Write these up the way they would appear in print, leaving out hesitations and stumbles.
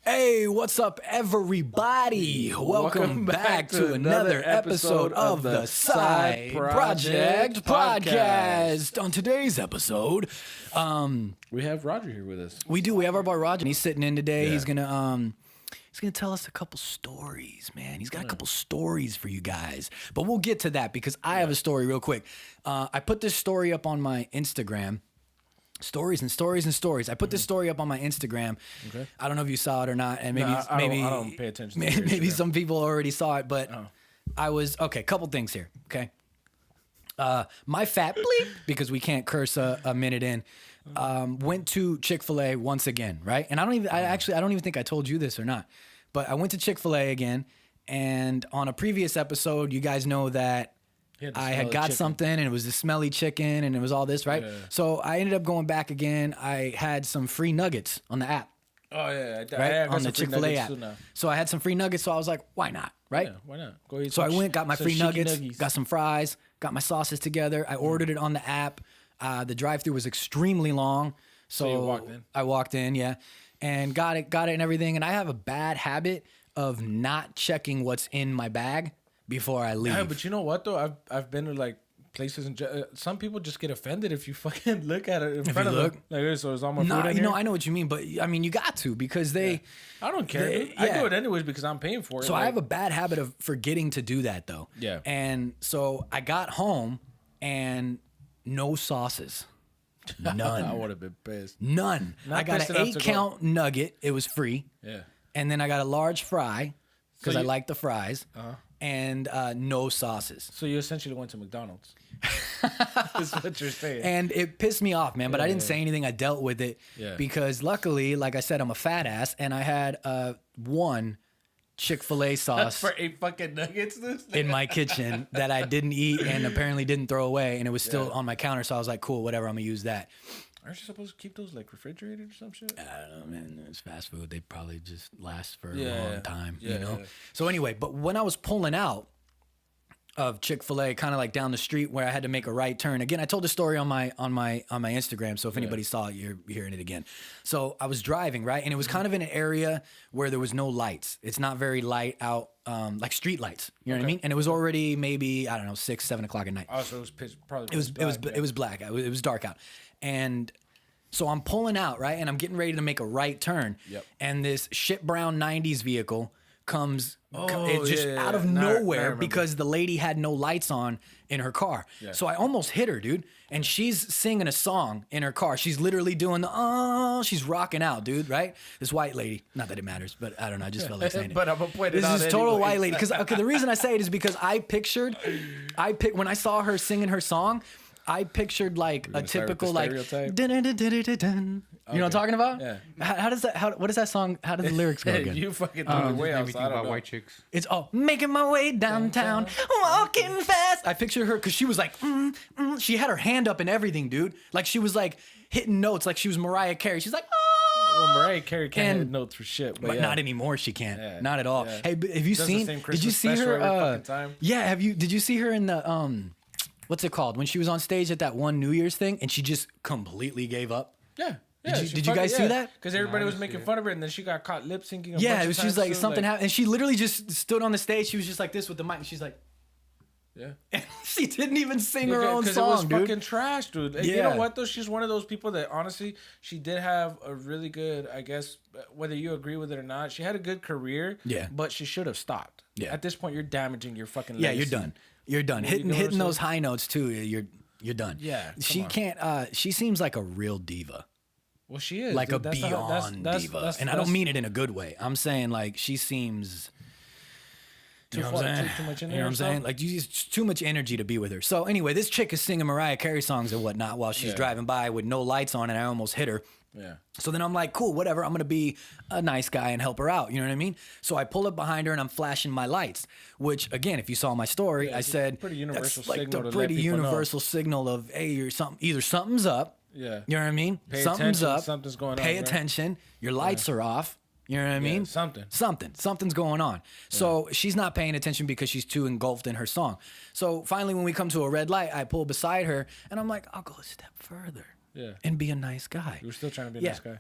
Hey, what's up, everybody? Welcome back to another episode of the Side Project Podcast. On today's episode, we have Roger here with us. We do. We have our boy Roger, and he's sitting in today. Yeah. He's gonna tell us a couple stories, man. He's got a couple stories for you guys, but we'll get to that because I have a story real quick. I put this story up on my Instagram. Stories and stories and stories. I put this story up on my Instagram. Okay. I don't know if you saw it or not, and maybe I don't pay attention. Maybe some people already saw it, but I was okay. Couple things here. Okay, my fat bleep, because we can't curse a minute in. Went to Chick-fil-A once again, right? And I don't even think I told you this or not, but I went to Chick-fil-A again, and on a previous episode, you guys know that I had got something and it was the smelly chicken and it was all this, right? Yeah. So I ended up going back again. I had some free nuggets on the app. Oh, yeah. Right? On the Chick-fil-A app. So I had some free nuggets. So I was like, why not? Right? Yeah, why not? Go eat so I went, got my free nuggets, got some fries, got my sauces together. I ordered it on the app. The drive-thru was extremely long. So you walked in? I walked in, yeah. And got it and everything. And I have a bad habit of not checking what's in my bag before I leave. Yeah, but you know what though? I've been to like places and some people just get offended if you fucking look at it in front of them. Like, so it's all my food in here? I know what you mean, but I mean you got to because they. Yeah. I don't care. I do it anyways because I'm paying for it. So I have a bad habit of forgetting to do that though. Yeah. And so I got home and no sauces. None. I would have been pissed. None. I got an 8-count nugget. It was free. Yeah. And then I got a large fry because I like the fries. And no sauces. So you essentially went to McDonald's. Is what you're saying. And it pissed me off, man. But I didn't say anything. I dealt with it because luckily, like I said, I'm a fat ass, and I had one Chick-fil-A sauce for 8 fucking nuggets in my kitchen that I didn't eat and apparently didn't throw away, and it was still on my counter. So I was like, cool, whatever, I'm gonna use that. Aren't you supposed to keep those like refrigerated or some shit? I don't know, man. It's fast food. They probably just last for a long time, you know? Yeah. So anyway, but when I was pulling out of Chick-fil-A, kind of like down the street where I had to make a right turn. Again, I told the story on my Instagram, so if anybody saw it, you're hearing it again. So I was driving, right? And it was kind of in an area where there was no lights. It's not very light out, like street lights. You know what I mean? And it was already maybe, I don't know, 6, 7 o'clock at night. Oh, so it was pitch, probably it was black. It was dark out. And so I'm pulling out, right? And I'm getting ready to make a right turn. Yep. And this shit brown 90s vehicle comes out of nowhere because the lady had no lights on in her car. Yeah. So I almost hit her, dude. And she's singing a song in her car. She's literally doing she's rocking out, dude, right? This white lady. Not that it matters, but I don't know. I just felt like saying it. But I'm going to point it out. This is total white lady. Because the reason I say it is because when I saw her singing her song, I pictured like a typical like dun, dun, dun, dun, dun, dun. You know what I'm talking about? Yeah. What is that song? How does the lyrics go again? You fucking threw it way outside about white chicks. It's making my way downtown, walking fast. I pictured her because she was like, she had her hand up and everything, dude. Like she was like hitting notes, like she was Mariah Carey. She's like, well, Mariah Carey can't hit notes for shit, but not anymore. She can't, not at all. Yeah. Hey, have you seen? Did you see her? Yeah, Did you see her in the what's it called? When she was on stage at that one New Year's thing and she just completely gave up? Yeah. Did you guys see that? Because everybody was making fun of her and then she got caught lip syncing. Yeah, it was just like something happened. And she literally just stood on the stage. She was just like this with the mic. And she's like, and she didn't even sing her own song, it was dude. Fucking trash, dude. And you know what, though? She's one of those people that, honestly, she did have a really good, I guess, whether you agree with it or not, she had a good career, but she should have stopped. Yeah. At this point, you're damaging your fucking legacy. Yeah, you're done. You're done. Hitting those high notes, too, you're done. Yeah. She can't, she seems like a real diva. Well, she is. Like a beyond diva. And I don't mean it in a good way. I'm saying, like, she seems... Too much energy. You know what I'm saying? Like, it's too much energy to be with her. So anyway, this chick is singing Mariah Carey songs and whatnot while she's driving by with no lights on, and I almost hit her. Yeah. So then I'm like, cool, whatever. I'm going to be a nice guy and help her out. You know what I mean? So I pull up behind her and I'm flashing my lights, which, again, if you saw my story, I said, pretty universal that's like signal the pretty universal signal of, hey, either something's up. Yeah. You know what I mean? Something's up. Something's going on. Pay attention. Your lights are off. You know what I mean? Something's going on. So she's not paying attention because she's too engulfed in her song. So finally, when we come to a red light, I pull beside her and I'm like, I'll go a step further and be a nice guy. You were still trying to be a nice guy.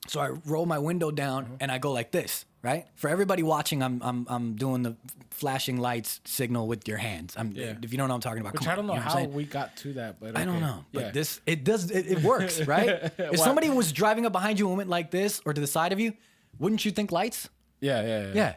So I roll my window down and I go like this, right? For everybody watching, I'm doing the flashing lights signal with your hands. If you don't know what I'm talking about. Which I don't know how we got to that, but okay. I don't know. But it works, right? If somebody was driving up behind you and went like this or to the side of you, wouldn't you think lights? Yeah.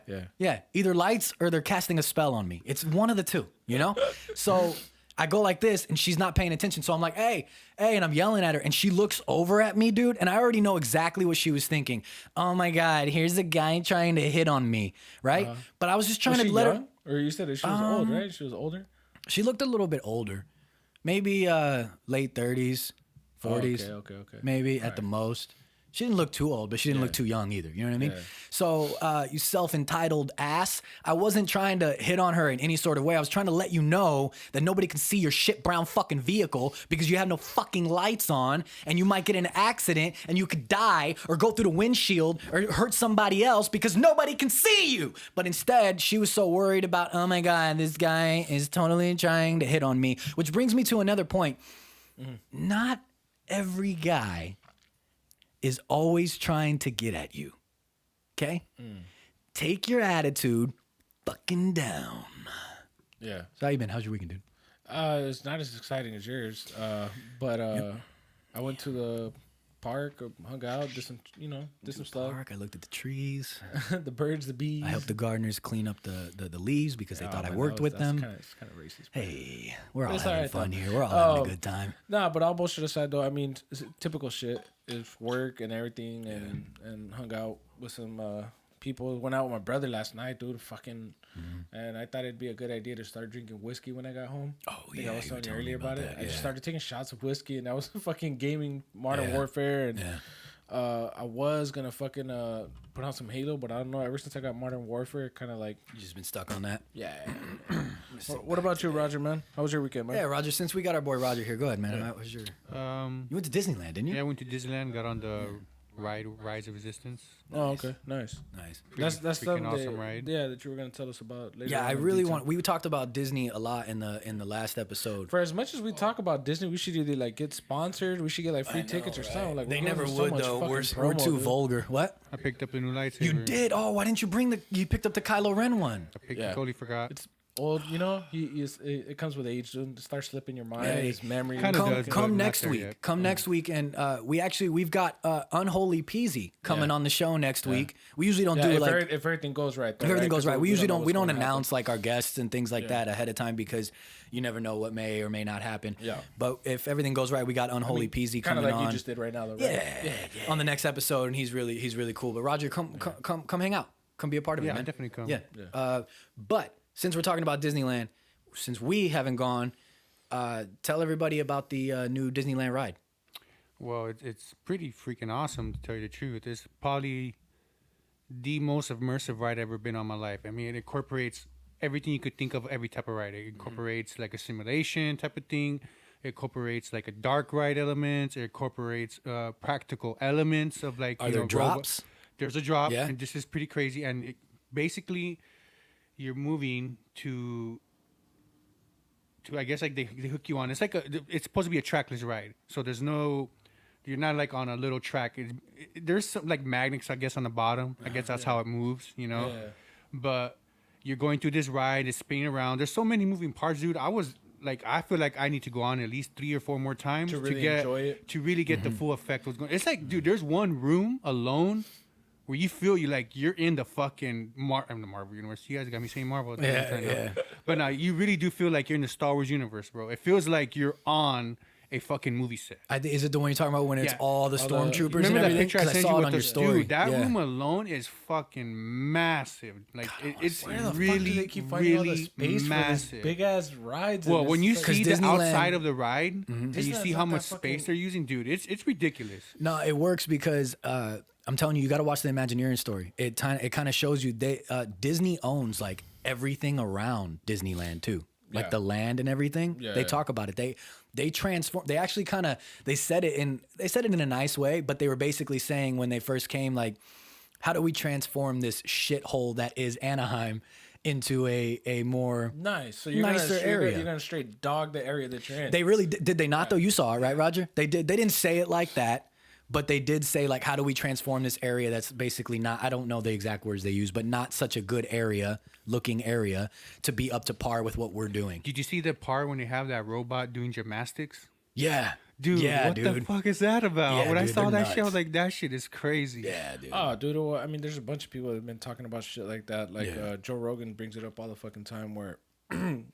Either lights or they're casting a spell on me. It's one of the two, you know? So I go like this and she's not paying attention. So I'm like, hey, and I'm yelling at her and she looks over at me, dude. And I already know exactly what she was thinking. Oh my God, here's a guy trying to hit on me, right? But I was just trying to let her. Or you said that she was old, right? She was older? She looked a little bit older. Maybe late 30s, 40s. Okay. Maybe at the most. She didn't look too old, but she didn't look too young either. You know what I mean? Yeah. So, you self-entitled ass, I wasn't trying to hit on her in any sort of way. I was trying to let you know that nobody can see your shit brown fucking vehicle because you have no fucking lights on and you might get in an accident and you could die or go through the windshield or hurt somebody else because nobody can see you. But instead, she was so worried about, oh my God, this guy is totally trying to hit on me. Which brings me to another point. Not every guy is always trying to get at you. Okay? Take your attitude fucking down. Yeah. So how you been? How's your weekend, dude? It's not as exciting as yours. But I went to the park, hung out, did some stuff. Park. I looked at the trees. The birds, the bees. I helped the gardeners clean up the leaves because they thought I worked with them. It's kind of racist. Hey, we're all having fun here. We're all having a good time. Nah, but all bullshit aside, though, I mean, typical shit is work and everything, and hung out with some people. Went out with my brother last night, dude. Fucking, and I thought it'd be a good idea to start drinking whiskey when I got home. Oh yeah, I was telling you earlier about it. I just started taking shots of whiskey, and I was fucking gaming Modern Warfare, and I was gonna fucking put on some Halo, but I don't know. Ever since I got Modern Warfare, kind of like you just been stuck on that. Yeah. What about you, Roger, man? How was your weekend, man? Yeah, Roger. Since we got our boy Roger here, go ahead, man. How was your? You went to Disneyland, didn't you? Yeah, I went to Disneyland. Got on the Rise of Resistance. Oh, okay, nice. That's freaking awesome ride. Yeah, that you were gonna tell us about later. Yeah, I really want. We talked about Disney a lot in the last episode. For as much as we talk about Disney, we should either like get sponsored. We should get like free tickets or something. Like they never would though. We're too vulgar. What? I picked up a new lightsaber. You did? Oh, why didn't you bring the? You picked up the Kylo Ren one. I totally forgot. It's old, you know. It comes with age. It starts slipping your mind. His memory. Come next week. Come next week, and we've got Unholy Peasy coming on the show next week. We usually don't do if everything goes right. If everything goes right, we usually don't announce like our guests and things like that ahead of time because you never know what may or may not happen. Yeah. But if everything goes right, we got Unholy Peasy coming on. Kind of like you just did right now, though. Right? Yeah. On the next episode, and he's really cool. But Roger, come hang out. Come be a part of it. Yeah, man. Definitely come. Yeah. But since we're talking about Disneyland, since we haven't gone, tell everybody about the new Disneyland ride. Well, it's pretty freaking awesome, to tell you the truth. It's probably the most immersive ride I've ever been on my life. I mean, it incorporates everything you could think of, every type of ride. It incorporates like a simulation type of thing. It incorporates like a dark ride elements. It incorporates practical elements of like, Are there drops? There's a drop, and this is pretty crazy. And basically, you're moving to I guess like they hook you on. It's like it's supposed to be a trackless ride, so you're not like on a little track. There's some like magnets, I guess, on the bottom. I guess that's how it moves, you know. Yeah. But you're going through this ride, it's spinning around. There's so many moving parts, dude. I feel like I need to go on at least 3 or 4 more times to really enjoy it, to really get the full effect of what's going. It's like, dude, there's one room alone where you feel you're in the fucking the Marvel universe. You guys got me saying Marvel. Yeah. But now you really do feel like you're in the Star Wars universe, bro. It feels like you're on a fucking movie set. Is it the one you're talking about when it's all the stormtroopers? Remember and that picture I sent you with your story? Dude, that room alone is fucking massive. Like it's really, really massive. Big ass rides. Well, when you see the outside of the ride and you see how much space they're using, dude, it's ridiculous. No, it works because I'm telling you, you got to watch the Imagineering story. It kind of shows you Disney owns like everything around Disneyland too. Like the land and everything. They talk about it. They transform. They actually they said it in a nice way, but they were basically saying when they first came, like, how do we transform this shithole that is Anaheim into a more nice, so nicer area? You're gonna straight dog the area that you're in. They really did. They not though? You saw it, right, Roger? They did. They didn't say it like that, But they did say, like, how do we transform this area that's basically not, I don't know the exact words they use, but not such a good looking area to be up to par with what we're doing. Did you see the part when they have that robot doing gymnastics? Yeah. Dude, yeah, what the fuck is that about? Yeah, when I saw that nuts. shit, I was like, that shit is crazy. Yeah, dude. Oh, dude. Well, I mean, there's a bunch of people that have been talking about shit like that. Like Joe Rogan brings it up all the fucking time where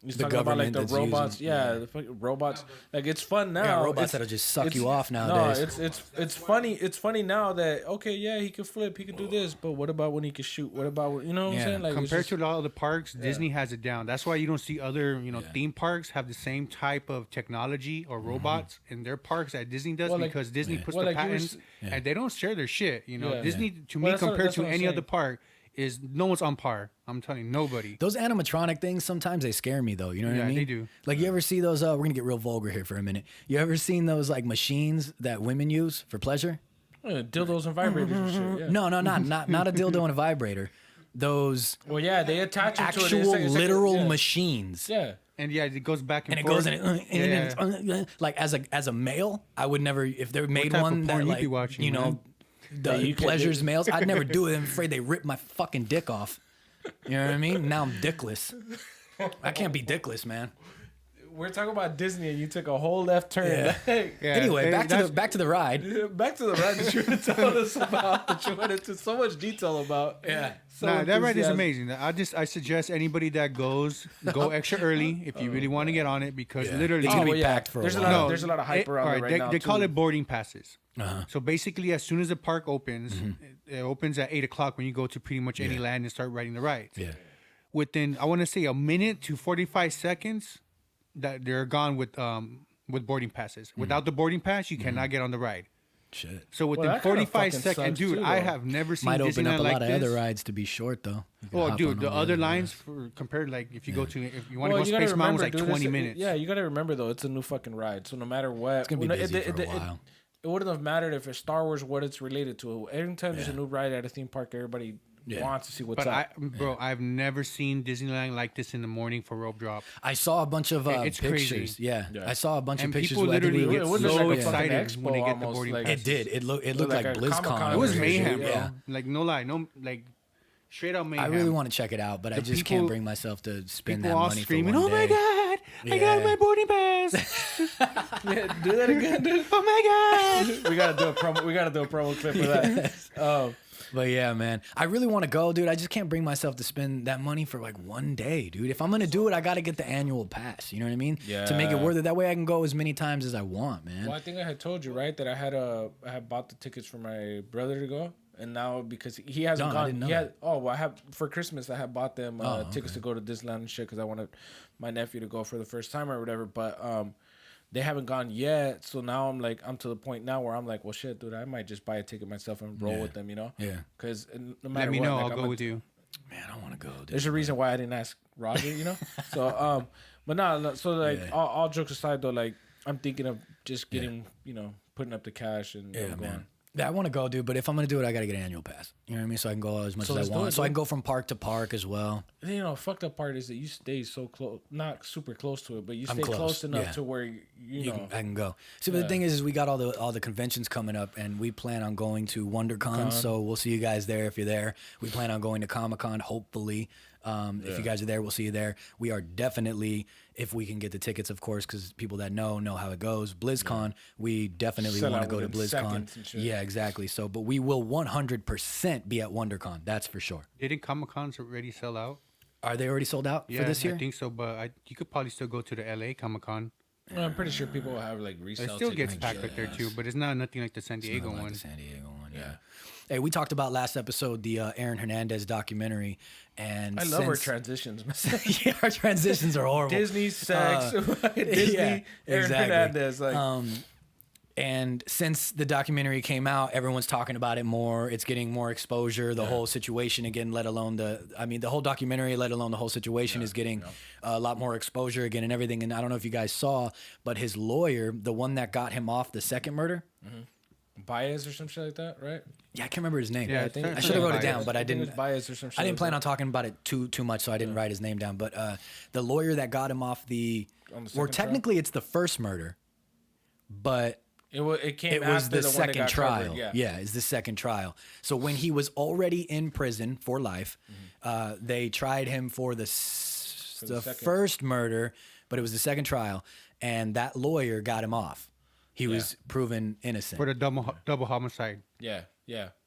he's The talking about like the government that's robots. using- the fucking robots. Like it's fun now. Yeah, robots It's- that'll just suck you it's- off nowadays. No, it's funny. It's funny now that okay, yeah, he can flip, he can do this, but what about when he can shoot? What about you know what Yeah. I'm saying? Like it's Compared just- to a lot of the parks, Disney has it down. That's why you don't see other, theme parks have the same type of technology or robots in their parks that Disney does Well, like- because Disney puts Well, the like you were patents s- and they don't share their shit. Yeah. Disney to Well, me that's what- compared that's to what I'm any other saying. park is no one's on par. I'm telling you, nobody. Those animatronic things, sometimes they scare me though. You know what I Yeah, mean? they do. Like, you ever see those? We're gonna get real vulgar here for a minute. You ever seen those like machines that women use for pleasure? dildos and vibrators and shit. Yeah. No, not a dildo and a vibrator. Those Well, yeah, they attach it to it. actual It's like literal yeah. machines. Yeah. And yeah, it goes back and, And it forth. goes and it's like as a male, I would never if they made type of one that porn you like be watching, the you can- pleasures males, I'd never do it. I'm afraid they rip my fucking dick off. You know what I mean? Now I'm dickless. I can't be dickless, man. We're talking about Disney, and you took a whole left turn. Yeah. Yeah, Anyway, back that's- to the ride. Back to the ride that you were telling us about, that you went into so much detail about. Yeah. So Nah, that ride is enthusiastic. amazing. I suggest anybody that goes go extra early if you really want to get on it because Yeah. literally It's gonna Oh, be yeah. packed for a There's a while. lot. There's a lot of hype around it right they, now. They call too. it boarding passes. Uh-huh. So basically, as soon as the park opens, it opens at 8:00 when you go to pretty much any Yeah. land and start riding the rides. Yeah. Within, I want to say, a minute to 45 seconds, that they're gone with boarding passes. Without the boarding pass, you cannot get on the ride. Shit. So within that kinda 45 fucking seconds, sucks dude, too, I though. have never seen Might open Disneyland up a like lot of this. other rides to be short though. You can Oh, hop dude, on the all other the lines for compared like if you go to if you want Well, to you go gotta Space Mountain, it's remember, like dude, 20 it's- minutes. Yeah, you got to remember though, it's a new fucking ride. So no matter what, It's gonna be busy for a while. It wouldn't have mattered if it's Star Wars, what it's related to. Anytime there's a new ride at a theme park, everybody wants to see what's But up. I've never seen Disneyland like this in the morning for rope drop. I saw a bunch of It's pictures. crazy. Yeah. Yeah. I saw a bunch And of pictures. people where I think literally we get were- was so like a fucking excited expo when they get the almost, boarding like- pass. It did. It looked Looked like like a BlizzCon. Comic-Con It was or some mayhem, shit, bro. yeah. Like no lie, no like straight out mayhem. I really want to check it out, but I The just people- can't bring myself to spend that People all money screaming, for one "Oh my day." god, I Yeah. got my boarding pass! Yeah, do that again, dude. Oh my god!" We gotta do a promo. We gotta do a promo clip for that. But yeah, man, I really want to go, dude. I just can't bring myself to spend that money for like one day, dude. If I'm gonna do it, I gotta get the annual pass. You know what I mean? To make it Yeah. worth it. That way, I can go as many times as I want, man. Well, I think I had told you right that I had bought the tickets for my brother to go, and now because he hasn't No, I gone, didn't know he had. that. Oh, well, I have for Christmas. I had bought them tickets okay. to go to Disneyland and shit because I wanted my nephew to go for the first time or whatever. But they haven't gone yet, so now I'm to the point now where I'm like, well, shit, dude, I might just buy a ticket myself and roll with them, you know? Yeah. Because no matter Let me what, know, like, I'll I'm go a- with you. Man, I want to go, dude. There's a reason why I didn't ask Roger, you know. So but no, so like Yeah. all jokes aside though, like I'm thinking of just getting putting up the cash and Yeah, going. man. Yeah, I want to go, dude. But if I'm gonna do it, I gotta get an annual pass. You know what I mean? So I can go as much So as let's I do want. it, So I dude. can go from park to park as well. You know, fucked up part is that you stay so close, not super close to it, but you I'm stay close, close, enough yeah. to where you know. I can go. See, but the Yeah. thing is we got all the conventions coming up, and we plan on going to WonderCon. So we'll see you guys there if you're there. We plan on going to Comic-Con, hopefully. If you guys are there, we'll see you there. We are definitely, if we can get the tickets, of course, because people that know how it goes. BlizzCon, we definitely Sell want to out go to within BlizzCon. seconds and shit. Yeah, exactly. So, but we will 100% be at WonderCon. That's for sure. Didn't Comic Cons already sell out? Are they already sold out Yeah, for this year? I think so. But you could probably still go to the LA Comic Con. I'm pretty sure people will have like resale. It still tickets gets and packed shit. like there too, but it's not nothing like the San Diego Nothing like one. the San Diego one, yeah. Hey, we talked about last episode the Aaron Hernandez documentary, and I love our since- transitions, man. yeah, our transitions are horrible. Disney sex, Disney, yeah, Aaron exactly. Hernandez, like. And since the documentary came out, everyone's talking about it more. It's getting more exposure. The whole situation again, let alone the whole documentary, let alone the whole situation is getting a lot more exposure again and everything. And I don't know if you guys saw, but his lawyer, the one that got him off the second murder. Baez or some shit like that, right? Yeah, I can't remember his name. Yeah, I think I should have wrote it Baez. down, but I think it was didn't. Baez or some shit. I didn't like plan that. on talking about it too much, so I didn't write his name down. But the lawyer that got him off the, On the or second trial? technically it's the first murder, but It was the one second trial. covered, Yeah, it's the second trial. So when he was already in prison for life, they tried him for the first murder, but it was the second trial, and that lawyer got him off. He was proven innocent for the double homicide. Yeah.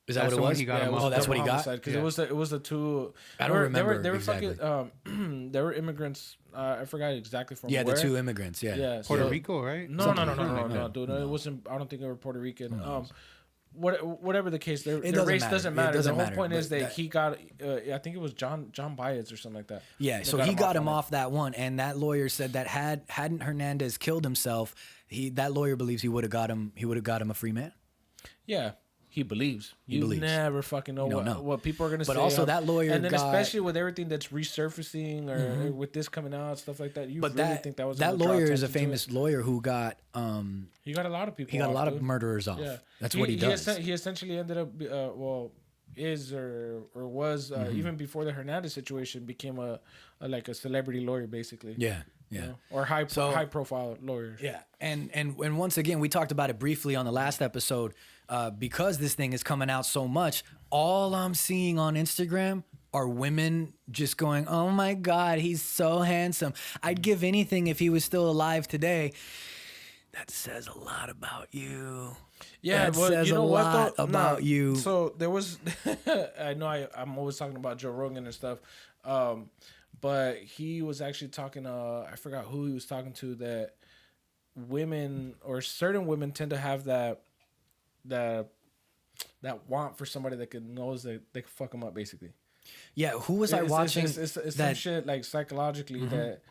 Is that what it was? He got him off. Oh, that's what he got. Because it was the two. I don't remember. They were exactly. fucking. They were immigrants. I forgot exactly from where. the two immigrants. Yeah. Puerto Rico, right? No, dude. No. It wasn't. I don't think they were Puerto Rican. No. Whatever the case, their race doesn't matter. The whole point is that he got. I think it was John Baez or something like that. Yeah. So he got him off that one, and that lawyer said that hadn't Hernandez killed himself, that lawyer believes he would have got him. He would have got him a free man. Yeah. He believes. You never fucking know what people are going to say. But also that lawyer and then especially with everything that's resurfacing or with this coming out, stuff like that, think that was that lawyer is a famous lawyer who got he got a lot of people. He got a lot of murderers off. Yeah. That's what he does. He essentially ended up was even before the Hernandez situation became a celebrity lawyer basically. Yeah. You know? Or high profile lawyers. Yeah. And once again, we talked about it briefly on the last episode. Because this thing is coming out so much, all I'm seeing on Instagram are women just going, "Oh my God, he's so handsome. I'd give anything if he was still alive today." That says a lot about you. Yeah, that says a lot about you. So there was, I know I'm always talking about Joe Rogan and stuff, but he was actually talking. I forgot who he was talking to. That women or certain women tend to have that want for somebody that knows that they can fuck them up, basically. Yeah, who was I watching? It's some shit like psychologically that.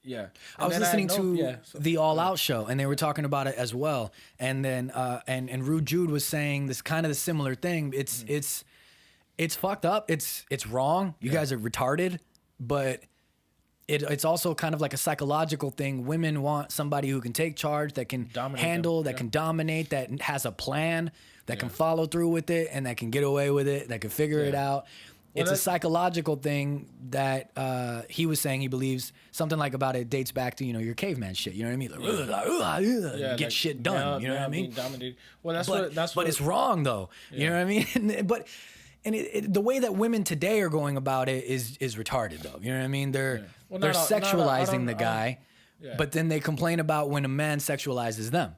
Yeah, I was listening to the All Out show, and they were talking about it as well. And then and Rude Jude was saying this kind of the similar thing. It's fucked up. It's wrong. You guys are retarded, but. It's also kind of like a psychological thing. Women want somebody who can take charge, that can handle, that can dominate, that has a plan, that can follow through with it, and that can get away with it, that can figure it out. Well, it's a psychological thing that he was saying he believes something like about it dates back to, your caveman shit. You know what I mean? Like, get shit done. You know what I mean? Well, but it's wrong though. You know what I mean? But the way that women today are going about it is retarded though. You know what I mean? They're sexualizing the guy, but then they complain about when a man sexualizes them.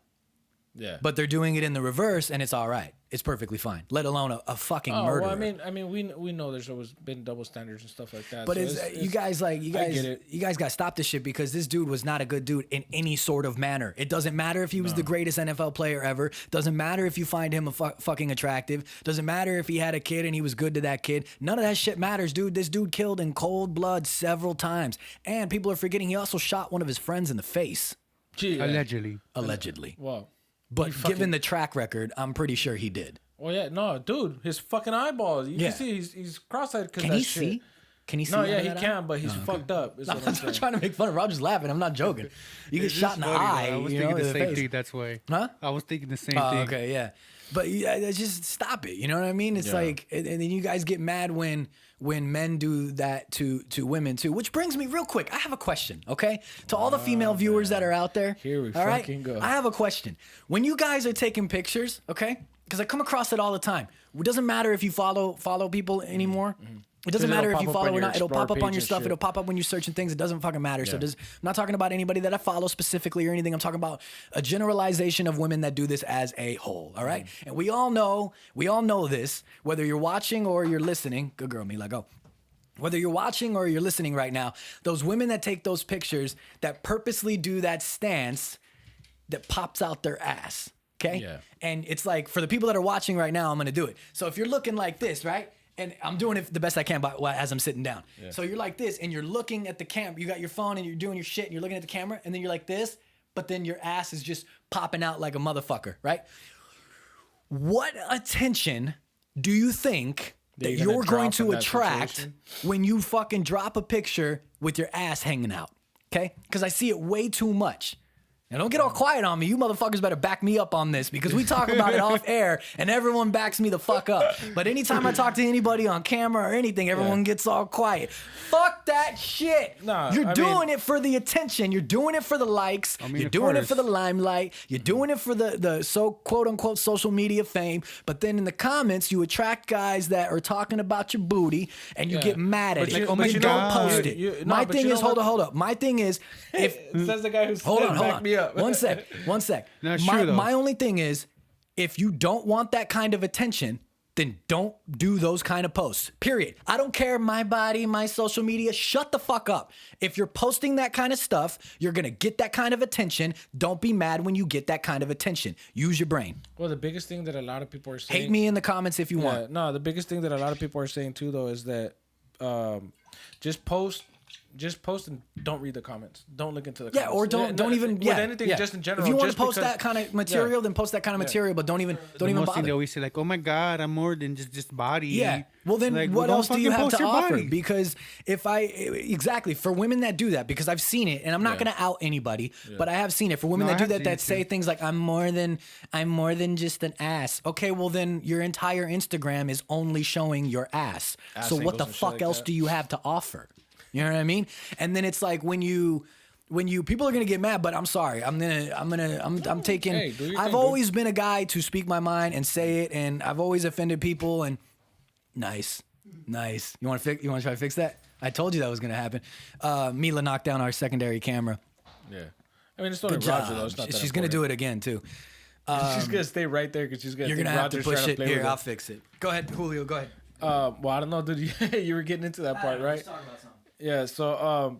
Yeah. But they're doing it in the reverse, and it's all right. It's perfectly fine. Let alone a fucking murderer. Well, I mean, we know there's always been double standards and stuff like that. But so you guys got to stop this shit, because this dude was not a good dude in any sort of manner. It doesn't matter if he was the greatest NFL player ever. Doesn't matter if you find him fucking attractive. Doesn't matter if he had a kid and he was good to that kid. None of that shit matters, dude. This dude killed in cold blood several times, and people are forgetting he also shot one of his friends in the face. Allegedly. Wow. But given the track record, I'm pretty sure he did. Oh yeah, no, dude, his fucking eyeballs. You can see he's cross-eyed because Can he see? Can he see? No, yeah, he can, but he's fucked up. I'm not trying to make fun of him. I'm just laughing. I'm not joking. You get shot in the eye. I was thinking the same thing. That's why. Huh? I was thinking the same thing. Okay, yeah. But just stop it. You know what I mean? It's like, and then you guys get mad when men do that to women too. Which brings me real quick. I have a question, okay? To all the female viewers that are out there. Here we fucking go. I have a question. When you guys are taking pictures, okay? Because I come across it all the time. It doesn't matter if you follow people anymore. Mm-hmm. It doesn't matter if you follow or not. It'll pop up on your stuff. It'll pop up when you're searching things. It doesn't fucking matter. Yeah. So I'm not talking about anybody that I follow specifically or anything. I'm talking about a generalization of women that do this as a whole. All right. And we all know this, whether you're watching or you're listening. Good girl, Mila, go. Whether you're watching or you're listening right now, those women that take those pictures that purposely do that stance that pops out their ass. Okay. Yeah. And it's like, for the people that are watching right now, I'm going to do it. So if you're looking like this, right? And I'm doing it the best I can as I'm sitting down. Yeah. So you're like this, and you're looking at the camera. You got your phone, and you're doing your shit, and you're looking at the camera, and then you're like this, but then your ass is just popping out like a motherfucker, right? What attention do you think that you're going to attract when you fucking drop a picture with your ass hanging out? Okay? Because I see it way too much. Now don't get all quiet on me. You motherfuckers better back me up on this because we talk about it off air and everyone backs me the fuck up. But anytime I talk to anybody on camera or anything, everyone gets all quiet. Fuck that shit. Nah, You're doing it for the attention. You're doing it for the likes. You're doing it for the limelight. You're doing it for the so quote unquote social media fame. But then in the comments, you attract guys that are talking about your booty and you get mad at it. But you don't post it. My thing is, hold up. My thing is, if says the guy who's hold on. back me up. One sec. That's true, though. My only thing is, if you don't want that kind of attention, then don't do those kind of posts. Period. I don't care my body, my social media. Shut the fuck up. If you're posting that kind of stuff, you're going to get that kind of attention. Don't be mad when you get that kind of attention. Use your brain. Well, the biggest thing that a lot of people are saying... Hate me in the comments if you want. No, the biggest thing that a lot of people are saying too, though, is that just post and don't read the comments. Don't look into the comments. Yeah, or don't even with anything just in general. If you want to post that kind of material, then post that kind of material, but don't even bother. They always say like, "Oh my God, I'm more than just body." Yeah. Well, then like, what else do you have to offer? Body. Because exactly for women that do that, because I've seen it, and I'm not going to out anybody, but I have seen it for women that do that say things like, "I'm more than just an ass." Okay, well then your entire Instagram is only showing your ass. So what the fuck else do you have to offer? You know what I mean? And then it's like when you people are gonna get mad, but I'm sorry. I'm taking. Hey, I've always been a guy to speak my mind and say it, and I've always offended people. And nice. You want to try to fix that? I told you that was gonna happen. Mila knocked down our secondary camera. Yeah, I mean it's not Roger though. It's not she's gonna do it again too. She's gonna stay right there because she's gonna. You're gonna have to push it here. I'll fix it. Go ahead, Julio. Go ahead. Well, I don't know, dude. You were getting into that part, right? Yeah, so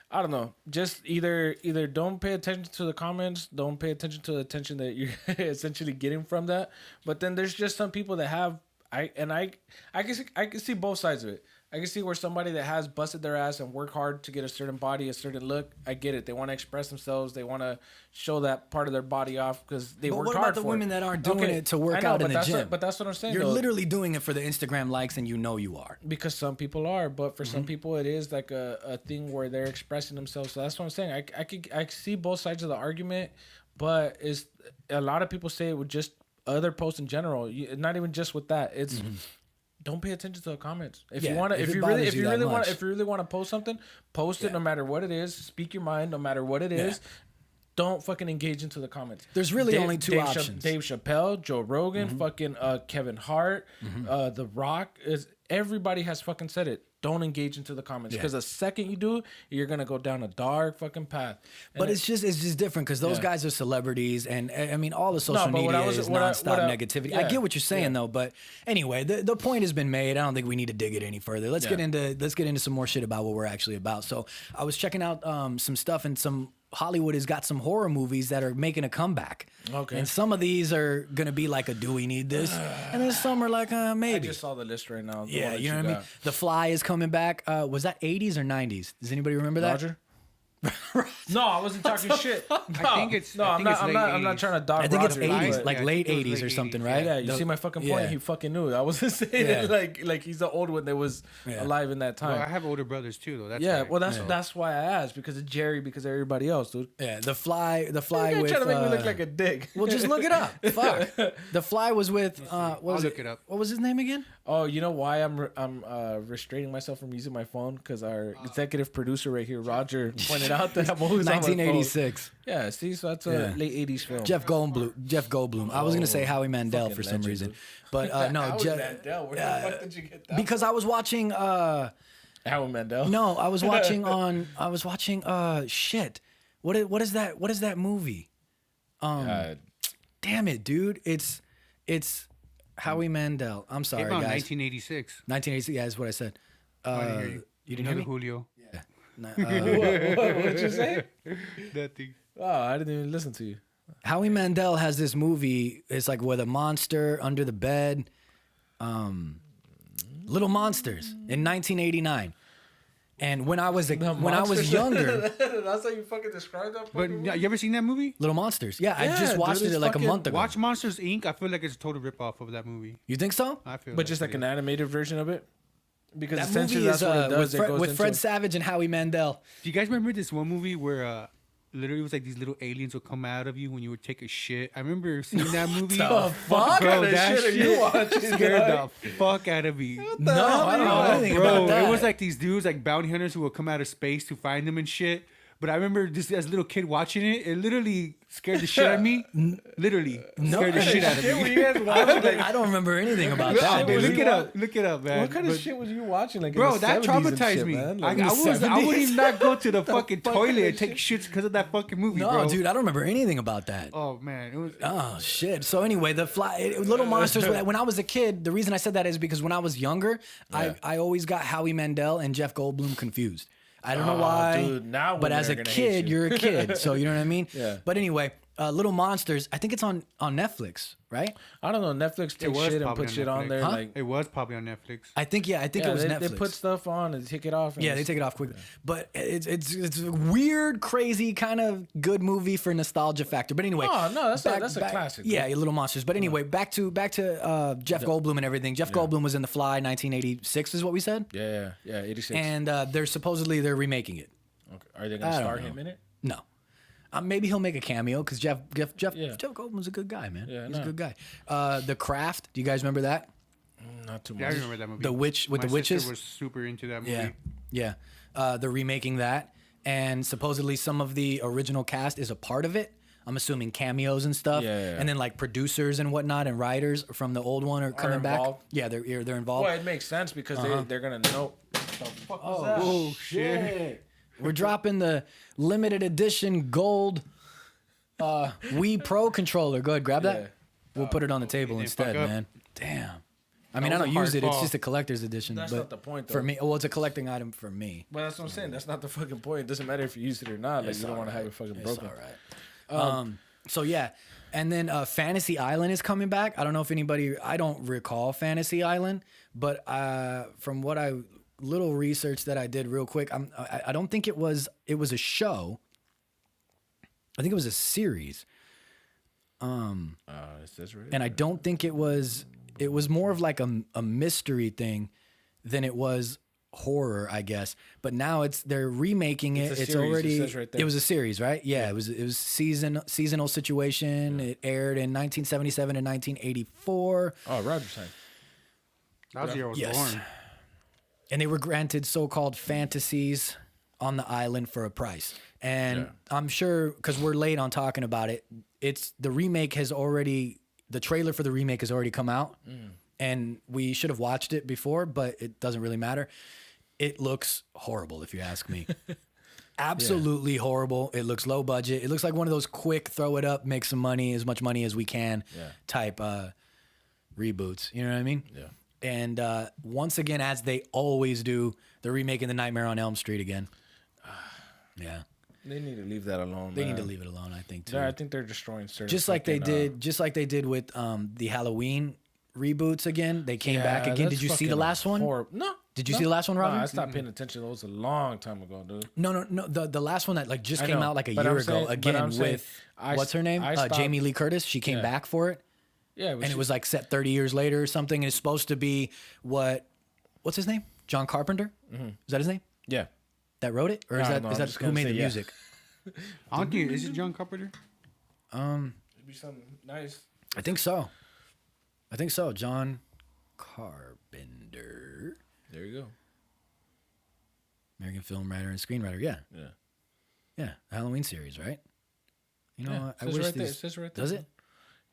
I don't know. Just either don't pay attention to the comments, don't pay attention to the attention that you're essentially getting from that. But then there's just some people that have I can see both sides of it. I can see where somebody that has busted their ass and worked hard to get a certain body, a certain look. I get it. They want to express themselves. They want to show that part of their body off because they worked hard for it. But what about the women that aren't doing it to work out in the gym? But that's what I'm saying. You're literally doing it for the Instagram likes, and you know you are. Because some people are, but for some people it is like a thing where they're expressing themselves. So that's what I'm saying. I see both sides of the argument, but it's a lot of people say it with just other posts in general. Not even just with that. It's don't pay attention to the comments. If you really want to post something, post it no matter what it is. Speak your mind no matter what it is. Don't fucking engage into the comments. There's really only two options. Dave Chappelle, Joe Rogan, fucking Kevin Hart, The Rock. Everybody has fucking said it. Don't engage into the comments because the second you do, you're gonna go down a dark fucking path. But it's just different because those guys are celebrities, and I mean all the social media is nonstop negativity. I get what you're saying though, but anyway, the point has been made. I don't think we need to dig it any further. Let's get into some more shit about what we're actually about. So I was checking out some stuff, and some Hollywood has got some horror movies that are making a comeback. Okay. And some of these are going to be like do we need this? And then some are like, maybe. I just saw the list right now. Yeah, you know what I mean? The Fly is coming back. Was that 80s or 90s? Does anybody remember that? Roger? No, I wasn't talking shit. No, I think it's. I'm not trying to dog I think Roger. it's 80s, like late 80s or something, right? Yeah, you see my fucking point? Yeah. He fucking knew. I wasn't saying it like he's the old one that was alive in that time. Well, I have older brothers too, though. That's why I asked, because of Jerry, because of everybody else, dude. Yeah, the Fly You're with. trying to make me look like a dick. Well, just look it up. Fuck. The Fly was with. I'll look it up. What was his name again? Oh, you know why I'm restraining myself from using my phone? Because our executive producer right here, Roger, pointed out that I'm always 1986. Yeah, see, so that's a late 80s film. Jeff Goldblum. I was gonna say Howie Mandel for some reason, but no, Jeff. Mandel. Where the fuck did you get that? Because I was watching. Howie Mandel. No, I was watching shit. What is that? What is that movie? Damn it, dude! It's Howie Mandel. I'm sorry, guys. 1986. 1986. Yeah, that's what I said. You didn't hear me, Julio? Yeah. What'd you say? Nothing. Oh, I didn't even listen to you. Howie Mandel has this movie. It's like with a monster under the bed. Little Monsters in 1989. And when I was younger, that's how you fucking described that. But you ever seen that movie? Little Monsters. Yeah, I just watched it like a month ago. Watch Monsters Inc. I feel like it's a total ripoff of that movie. You think so? I feel. But just like an animated version of it. Because that movie is with Fred Savage and Howie Mandel. Do you guys remember this one movie where literally was like these little aliens would come out of you when you would take a shit. I remember seeing that movie. the fuck? Bro, What kind of that shit are you watching, scared dog? the fuck out of me. No, I don't know anything Bro, about that. it was like these dudes, like bounty hunters who would come out of space to find them and shit. But I remember just as a little kid watching it, it literally scared the shit out of me. Literally scared the shit out of Shit, were me. you guys watching? Like, I don't remember anything about that. shit was Dude. you Look it up, man. what kind of But- shit was you watching? Like, Bro, in the that 70s and traumatized shit, me. man? I Like, in the wouldn't 70s? even not go to the fucking fuck toilet kind of and take shits because of that fucking movie, No, bro. dude, I don't remember anything about that. Oh man, it was. Oh shit! So anyway, Little Monsters. When I was a kid, the reason I said that is because when I was younger, I always got Howie Mandel and Jeff Goldblum confused. I don't know why, dude, now but as a women are gonna kid, hate you. you're a kid, so you know what I mean. Yeah. But anyway, Little Monsters. I think it's on Netflix, right? I don't know. Netflix takes was shit and probably put on shit on Netflix. there. Huh? Like, It was probably on Netflix. I think it was Netflix. They put stuff on and take it off. And Yeah, they take it off quickly. But it's a weird, crazy kind of good movie for nostalgia factor. But anyway, Oh, no, that's a classic, Yeah, Little Monsters. But anyway, back to Jeff Goldblum and everything. Jeff Goldblum was in The Fly, 1986, is what we said. Yeah, 86. And they're remaking it. Okay. Are they gonna I don't star know. him in it? No. Maybe he'll make a cameo because Jeff Goldblum's a good guy, man. Yeah, He's a good guy. The Craft. Do you guys remember that? Not too much. Yeah, I remember that movie. The witch with My the witches. sister was super into that movie. Yeah, yeah. They're remaking that, and supposedly some of the original cast is a part of it. I'm assuming cameos and stuff. Yeah. And then like producers and whatnot and writers from the old one are coming back. involved? Yeah, they're involved. Well, it makes sense because they're gonna know. What the fuck was that? Oh shit! We're dropping the limited edition gold Wii Pro controller. Go ahead, grab that. Yeah. We'll put it on the table didn't instead, fuck up. man. Damn. I mean, That I was don't a use hard it. It's fall. just a collector's edition. That's but not the point, For though. me, well, it's a collecting item for me. But that's what I'm saying. That's not the fucking point. It doesn't matter if you use it or not. Like, It's you don't all want to have right. it fucking It's broken. all right. So yeah, and then Fantasy Island is coming back. I don't know if anybody. I don't recall Fantasy Island, but from what little research that I did real quick, I don't think it was a show. I think it was a series. It says right And I don't think it was more of like a mystery thing than it was horror, I guess. But now they're remaking it. It's a It's series, it already says right there. it was a series, right? Yeah, it was seasonal situation. It aired in 1977 and 1984. Oh, Roger time. That was the year I was Yes. born. And they were granted so-called fantasies on the island for a price. And I'm sure because we're late on talking about it, the trailer for the remake has already come out. And we should have watched it before, but it doesn't really matter. It looks horrible, if you ask me. Absolutely horrible. It looks low budget. It looks like one of those quick throw it up, make some money, as much money as we can type reboots. You know what I mean? Yeah. And once again, as they always do, they're remaking The Nightmare on Elm Street again. Yeah. They need to leave that alone. They man. need to leave it alone, I think, too. Yeah, I think they're destroying certain. Just like they fucking, did with the Halloween reboots again. They came back again. Did you see the last one? No. Did you see the last one, Robin? No, I stopped paying attention. That was a long time ago, dude. No. The last one that like just I came know, out like a but year I'm ago saying- but again I'm saying with I what's her name? I stopped- Jamie Lee Curtis. She came back for it, Yeah, and it was like set 30 years later or something. And it's supposed to be what's his name? John Carpenter. Is that his name? yeah. That wrote it, or I is don't that know, I'm just who gonna made say the yeah. music? I don't think, is it John Carpenter? It'd be something nice. I think so. John Carpenter, There you go. American film writer and screenwriter. Yeah, Yeah. the Halloween series, right? You know, Yeah, I says wish right there. It these. says right there. Does dude. it?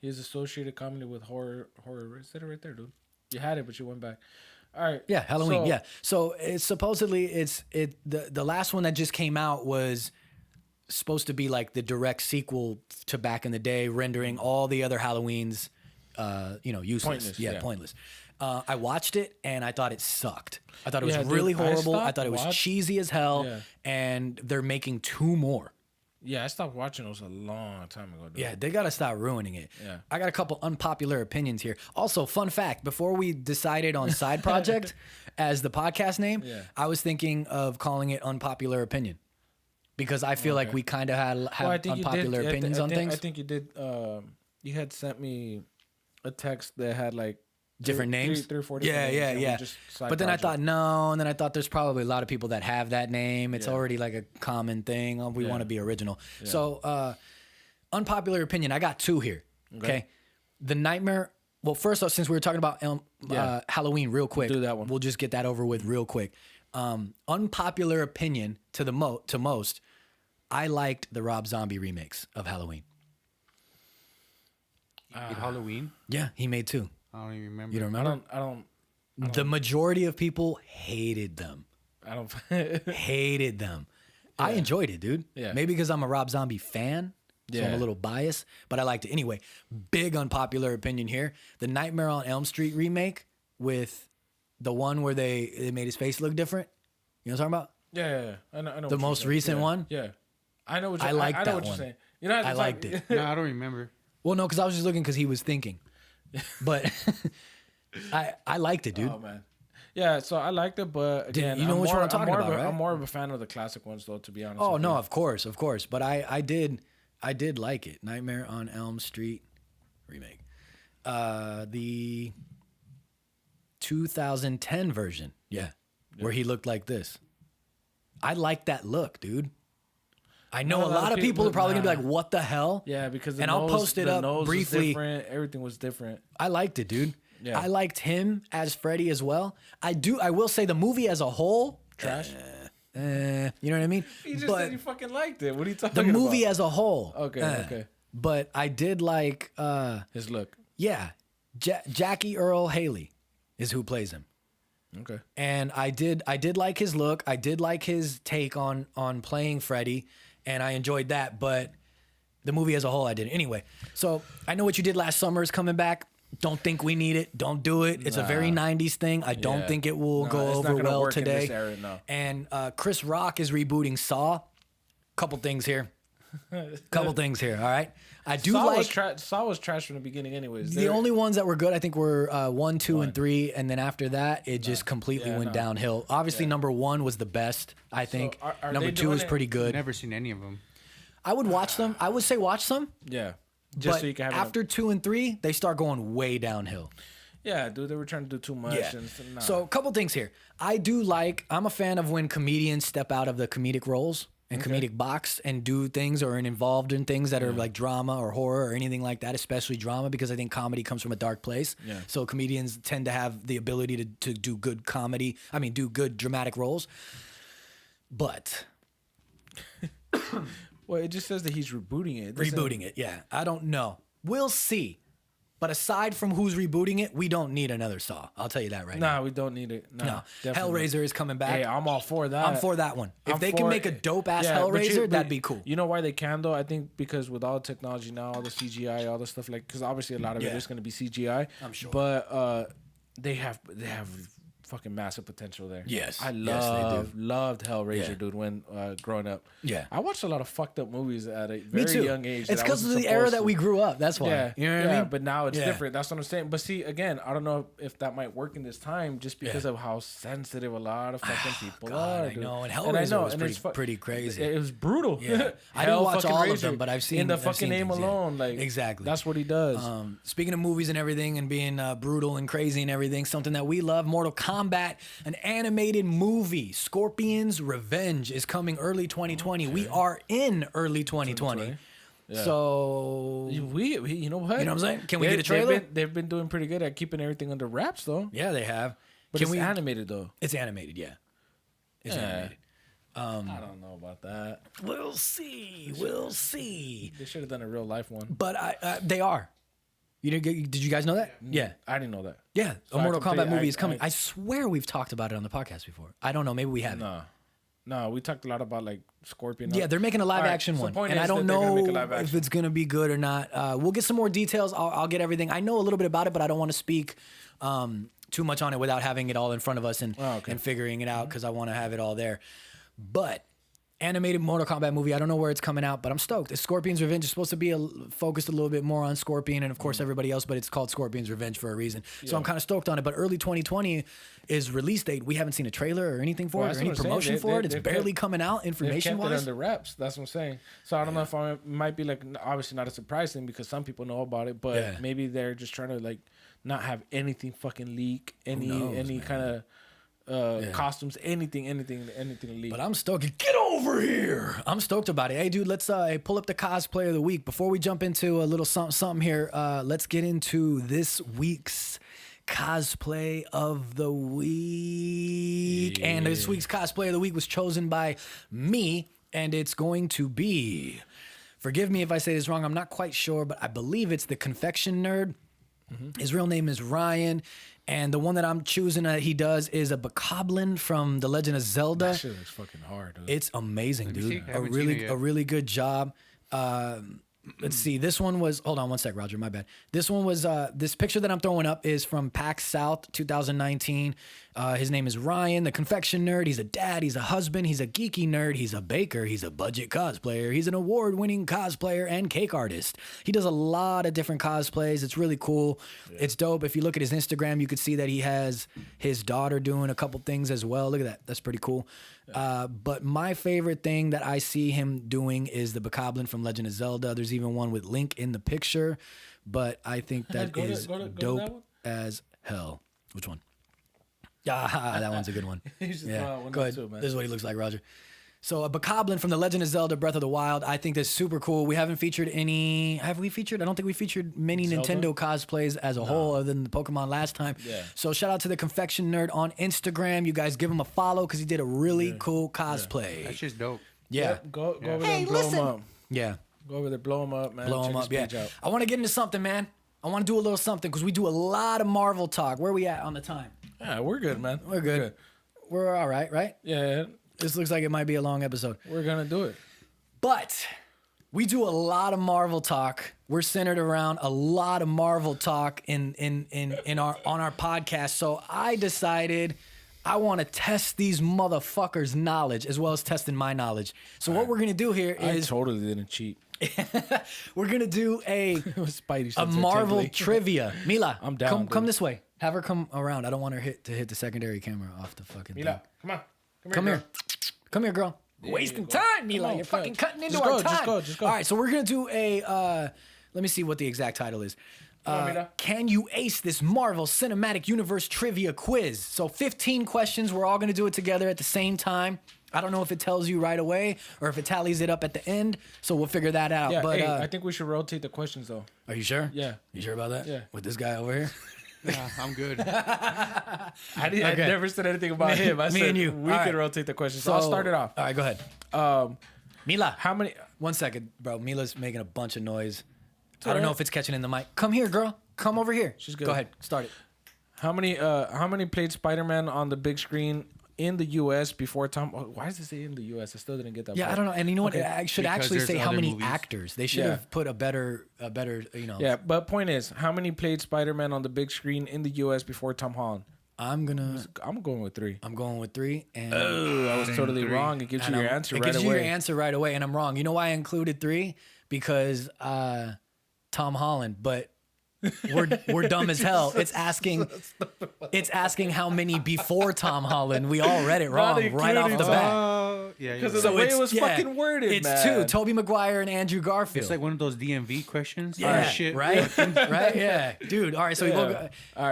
He is associated comedy with horror. It said it right there, dude. You had it, but you went back. All right. Yeah, Halloween. So- Yeah. So it's supposedly the last one that just came out was supposed to be like the direct sequel to back in the day, rendering all the other Halloweens, useless. Pointless, yeah. Pointless. I watched it and I thought it sucked. I thought it was Yeah, dude, really I horrible. I stopped thought it was watch- cheesy as hell. Yeah. And they're making 2 more. Yeah, I stopped watching those a long time ago, dude. Yeah, they got to stop ruining it. Yeah. I got a couple unpopular opinions here. Also, fun fact, before we decided on Side Project as the podcast name, I was thinking of calling it Unpopular Opinion. Because I feel like we kind of have unpopular opinions on things. I think you did. You had sent me a text that had like different names. Three or four different names. Yeah. But then I thought, no. And then I thought there's probably a lot of people that have that name. It's already like a common thing. Oh, we want to be original. Yeah. So, unpopular opinion. I got two here. Okay. The Nightmare. Well, first off, since we were talking about Halloween real quick. Do that one. We'll just get that over with real quick. Unpopular opinion to most. I liked the Rob Zombie remakes of Halloween. Halloween? Yeah, he made two. I don't even remember. You don't remember? I don't. The majority of people hated them. I don't. Hated them. Yeah. I enjoyed it, dude. Yeah. Maybe because I'm a Rob Zombie fan, so I'm a little biased, but I liked it. Anyway, big unpopular opinion here. The Nightmare on Elm Street remake with the one where they made his face look different. You know what I'm talking about? Yeah. I know the most recent one? Yeah. I know what you're, I like that know what one. you're saying. You know, I liked it. No, I don't remember. Well, no, because I was just looking because he was thinking. But I liked it, dude. Oh, man. Yeah, so I liked it, but again, you know which one I'm talking about, right? I'm more of a fan of the classic ones, though, to be honest. Oh, no, of course. But I did like it. Nightmare on Elm Street remake. The 2010 version, where he looked like this. I like that look, dude. I know a lot of people are probably gonna be like, "What the hell?" Yeah, because I'll post it up briefly. Everything was different. I liked it, dude. Yeah. I liked him as Freddy as well. I will say the movie as a whole, trash. You know what I mean? You just said you fucking liked it. What are you talking about? The movie about? as a whole. Okay. But I did like his look. Yeah, Jackie Earl Haley is who plays him. Okay. And I did like his look. I did like his take on playing Freddy, and I enjoyed that. But the movie as a whole, I didn't. Anyway, so I know what you did last summer is coming back. Don't think we need it. Don't do it. It's a very 90s thing. I don't think it will go over well today. And Chris Rock is rebooting Saw. Couple things here. All right. I do Saw was trash from the beginning, anyways. The only ones that were good, I think, were 1, 2, and 3, and then after that, it just completely went downhill. Obviously, number 1 was the best. I think number 2 is pretty good. Never seen any of them. I would watch them. I would say watch them. Yeah. Just so you can have after 2 and 3, they start going way downhill. Yeah, dude, they were trying to do too much. Yeah. So a couple things here. I'm a fan of when comedians step out of the comedic roles and comedic box and do things or are involved in things that are like drama or horror or anything like that, especially drama, because I think comedy comes from a dark place. Yeah. So comedians tend to have the ability to do good comedy. I mean, do good dramatic roles. But... Well, it just says that he's rebooting it. Rebooting it, yeah. I don't know. We'll see. But aside from who's rebooting it, we don't need another Saw. I'll tell you that right now. No, we don't need it. No. Hellraiser is coming back. Hey, I'm all for that. I'm for that one. If they can make a dope-ass Hellraiser, that'd be cool. You know why they can, though? I think because with all the technology now, all the CGI, all the stuff, like, because obviously a lot of it is going to be CGI. I'm sure. But they have fucking massive potential there. Yes. I loved Hellraiser, dude, when growing up. Yeah. I watched a lot of fucked up movies at a very young age. It's because of the era that we grew up. That's why. Yeah. You know what I mean? But now it's different. That's what I'm saying. But see, again, I don't know if that might work in this time just because of how sensitive a lot of fucking people are. I know. And Hellraiser was pretty crazy. It was brutal. Yeah. I didn't watch all of them, but I've seen in the fucking name alone. Like, exactly. That's what he does. Speaking of movies and everything and being brutal and crazy and everything, something that we love, Mortal Kombat, an animated movie, Scorpion's Revenge, is coming early 2020. We are in early 2020. Yeah. So we you know what? You know what I'm saying? Can we get a trailer? They've been doing pretty good at keeping everything under wraps, though. Yeah, they have. But it's animated, though. It's animated, yeah. It's animated. I don't know about that. We'll see. We'll see. They should have done a real life one. But they are. Did you guys know that? Yeah. I didn't know that. Yeah. So a Mortal Kombat movie is coming. I swear we've talked about it on the podcast before. I don't know. Maybe we haven't. No, we talked a lot about like Scorpion. Yeah, they're making a live action one. And I don't know if it's going to be good or not. We'll get some more details. I'll get everything. I know a little bit about it, but I don't want to speak too much on it without having it all in front of us and figuring it out because I want to have it all there. But animated Mortal Kombat movie. I don't know where it's coming out, but I'm stoked. It's Scorpion's Revenge. It's supposed to be focused a little bit more on Scorpion and, of course, everybody else, but it's called Scorpion's Revenge for a reason. So I'm kind of stoked on it. But early 2020 is release date. We haven't seen a trailer or anything for it or any promotion for it. It's barely coming out information-wise. They've kept it under wraps. That's what I'm saying. So I don't know if it might be like obviously not a surprise thing because some people know about it, but maybe they're just trying to like not have anything fucking leak, any kind of costumes, anything leak. But I'm stoked. Get over here. I'm stoked about it. Hey, dude, let's pull up the cosplay of the week. Before we jump into a little something here, let's get into this week's cosplay of the week. Yeah. And this week's cosplay of the week was chosen by me, and it's going to be, forgive me if I say this wrong, I'm not quite sure, but I believe it's the Confection Nerd. Mm-hmm. His real name is Ryan. And the one that I'm choosing that he does is a Bokoblin from The Legend of Zelda. That shit looks fucking hard, dude. It's amazing, dude. A really good job. Let's see. This one was, hold on one sec, Roger, my bad. This one was, this picture that I'm throwing up is from PAX South 2019. His name is Ryan, the Confection Nerd. He's a dad, he's a husband, he's a geeky nerd, he's a baker, he's a budget cosplayer, he's an award-winning cosplayer and cake artist. He does a lot of different cosplays. It's really cool. Yeah. It's dope. If you look at his Instagram, you could see that he has his daughter doing a couple things as well. Look at that. That's pretty cool. But my favorite thing that I see him doing is the Bokoblin from Legend of Zelda. There's even one with Link in the picture, but I think that is dope as hell. Which one? Ah, that one's a good one. Yeah, go ahead. This is what he looks like, Roger. So a Bokoblin from The Legend of Zelda Breath of the Wild. I think that's super cool. We haven't featured any... Have we featured? I don't think we featured many Zelda? Nintendo cosplays as a whole other than the Pokemon last time. Yeah. So shout out to the Confection Nerd on Instagram. You guys give him a follow because he did a really cool cosplay. Yeah. That's just dope. Yeah. Go over there and blow him up. Yeah. Go over there, blow him up, man. Blow him up, yeah. I want to get into something, man. I want to do a little something because we do a lot of Marvel talk. Where are we at on the time? Yeah, we're good, man. We're good. We're all right, right? Yeah. This looks like it might be a long episode. We're going to do it. But we do a lot of Marvel talk. We're centered around a lot of Marvel talk on our podcast. So I decided I want to test these motherfuckers' knowledge as well as testing my knowledge. So what we're going to do here is... I totally didn't cheat. We're going to do a Marvel trivia. Mila, I'm down. Come this way. Have her come around. I don't want her to hit the secondary camera off the fucking Mila, thing. come on. Come here. Come here, girl. Yeah, wasting time, Mila. You're fucking cutting into our time. Just go. All right, so we're going to do a... let me see what the exact title is. Can you ace this Marvel Cinematic Universe trivia quiz? So 15 questions. We're all going to do it together at the same time. I don't know if it tells you right away or if it tallies it up at the end. So we'll figure that out. Yeah, but hey, I think we should rotate the questions, though. Are you sure? Yeah. You sure about that? Yeah. With this guy over here? Yeah, I'm good. I never said anything about him. I said we could rotate the questions. So I'll start it off. All right, go ahead. Mila. How many? 1 second, bro. Mila's making a bunch of noise. I don't know if it's catching in the mic. Come here, girl. Come over here. She's good. Go ahead. Start it. How many played Spider-Man on the big screen in the U.S. before Tom? Oh, why does it say in the U.S.? I still didn't get that. Yeah, part. I don't know. And you know what? I should actually say how many movies. actors. They should have put a better, Yeah, but point is, how many played Spider-Man on the big screen in the U.S. before Tom Holland? I'm going with 3. I'm going with 3. And I was totally wrong. It gives you your answer right away. It gives you your answer right away, and I'm wrong. You know why I included 3? Because Tom Holland, but we're dumb as hell. It's asking how many before Tom Holland. We all read it wrong right off the bat. Because of the way it was fucking worded, it's 2, Tobey Maguire and Andrew Garfield. It's like one of those DMV questions. Yeah, shit. Right? Right? Yeah. Dude, all right, so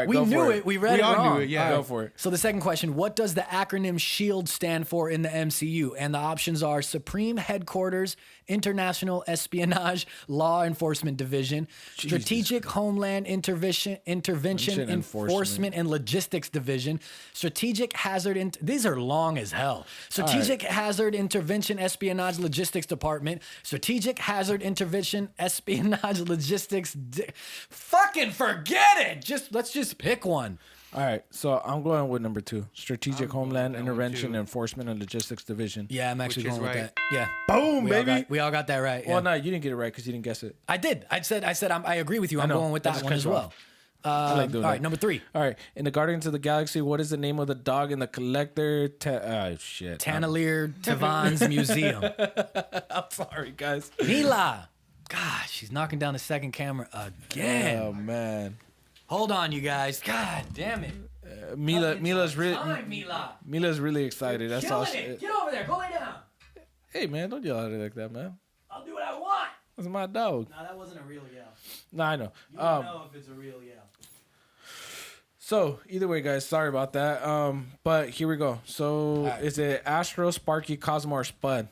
we knew it. We read it wrong. We all knew it, yeah. Go for it. So the second question, what does the acronym SHIELD stand for in the MCU? And the options are Supreme Headquarters, International Espionage Law Enforcement Division, Strategic Homeland Intervention Enforcement and Logistics Division, Strategic Hazard... These are long as hell. Strategic Hazard Intervention Espionage Logistics Department, Strategic Hazard Intervention Espionage Logistics... Fucking forget it! Let's just pick one. All right, so I'm going with number 2, Strategic Homeland Intervention Enforcement and Logistics Division. Yeah, I'm actually going with that. Yeah, boom, baby. We all got that right. Yeah. Well, no, you didn't get it right because you didn't guess it. I did. I said I agree with you. I'm going with that one as well. I like doing all that. right, number 3. All right, in the Guardians of the Galaxy, what is the name of the dog in the collector? Tanalier Tavon's Museum. I'm sorry, guys. Mila. Gosh, she's knocking down the second camera again. Oh man. Hold on, you guys. God damn it. Mila's really Mila. Mila's really excited. That's all. Get over there. Go lay down. Hey man, don't yell at it like that, man. I'll do what I want. That's my dog. No, that wasn't a real yell. No, I know. You don't know if it's a real yell. So either way, guys, sorry about that. But here we go. So is it Astro, Sparky, Cosmo, or Spud?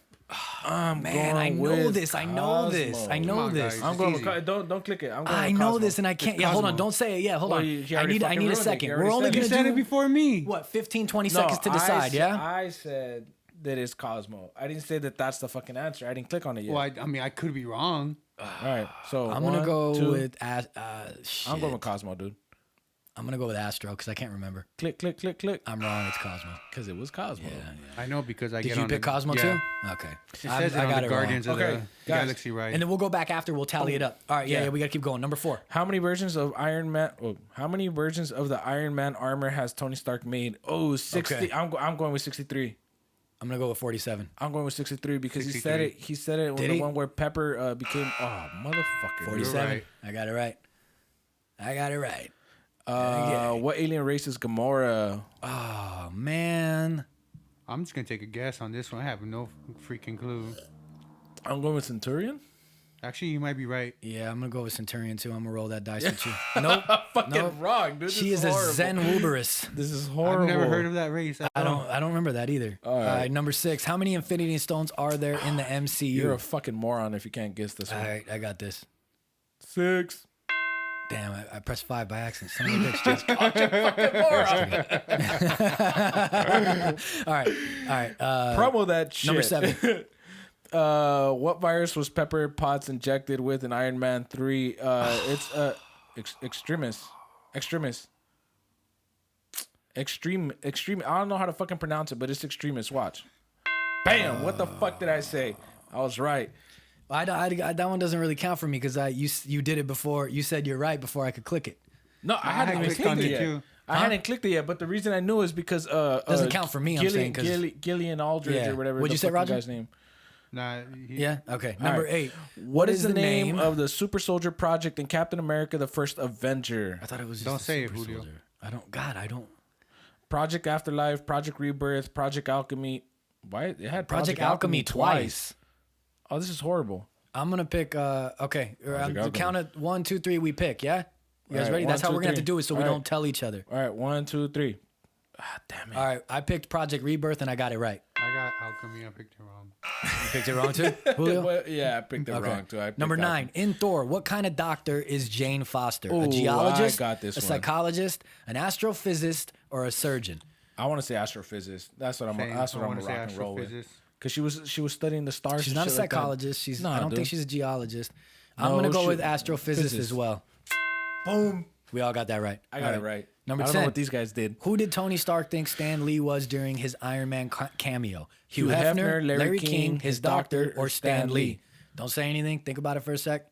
Man, I know this. I know this. I know this. I'm going with don't click it. I know this, and I can't. Yeah, hold on. Don't say it. Yeah, hold on. I need a second. We're only gonna do it before me. What? 15, 20 seconds to decide. Yeah. I said that it's Cosmo. I didn't say that that's the fucking answer. I didn't click on it yet. Well, I mean, I could be wrong. All right. So I'm gonna go with. I'm going with Cosmo, dude. I'm gonna go with Astro because I can't remember. Click. I'm wrong. It's Cosmo. Because it was Cosmo. I know because I Did you pick Cosmo too? Okay. It says I got it Guardians of the Galaxy ride. And then we'll go back after. We'll tally it up. All right. Yeah. We gotta keep going. Number 4. How many versions of Iron Man? How many versions of the Iron Man armor has Tony Stark made? 60. Okay. I'm going with 63. I'm gonna go with 47. I'm going with 63 because 63. He said it when the one where Pepper became motherfucker. 47. Right. I got it right. What alien race is Gamora? Oh man, I'm just gonna take a guess on this one. I have no freaking clue. I'm going with Centurion. Actually, you might be right. Yeah, I'm gonna go with Centurion too. I'm gonna roll that dice with you. Nope, fucking wrong, dude. She is a Zen Wuberus. This is horrible. I've never heard of that race. I don't remember that either. All right, number 6. How many Infinity Stones are there in the MCU? You're a fucking moron if you can't guess this one. All right, I got this. 6. Damn, I pressed 5 by accident. Son of a bitch. Just All right. Promo that shit. Number 7. What virus was Pepper Potts injected with in Iron Man 3? It's Extremis. Extreme. I don't know how to fucking pronounce it, but it's Extremis. Watch. Bam! What the fuck did I say? I was right. That one doesn't really count for me because you did it before. You said you're right before I could click it. No, I hadn't even clicked it yet. Too. I hadn't clicked it yet, but the reason I knew is because doesn't count for me. I'm saying Gillian Aldridge or whatever. What'd you say, Roger? Guy's name? Nah. Yeah. Okay. Number 8. What is the name of the Super Soldier Project and Captain America: The First Avenger? I thought it was. Don't say it, Julio. Soldier. I don't. God, I don't. Project Afterlife, Project Rebirth, Project Alchemy. Why it had Project Alchemy twice. Oh, this is horrible. I'm gonna pick. Okay, count it 1, 2, 3. We pick. Yeah, you guys ready? That's how we're gonna have to do it, so we don't tell each other. All right, 1, 2, 3. Ah, damn it. All right, I picked Project Rebirth and I got it right. I got Alchemy. I picked it wrong. You picked it wrong too, Julio? Yeah, I picked it wrong too. Number 9. In Thor, what kind of doctor is Jane Foster? A geologist, psychologist, an astrophysicist, or a surgeon? I want to say astrophysicist. That's what I'm gonna rock and roll with. Because she was studying the stars. She's not a psychologist. I don't think she's a geologist. I'm gonna go with astrophysicist as well. Boom. We all got that right. I got it right. Number 10. I don't know what these guys did. Who did Tony Stark think Stan Lee was during his Iron Man cameo? Hugh Hefner, Larry King, his doctor, or Stan Lee? Don't say anything. Think about it for a sec.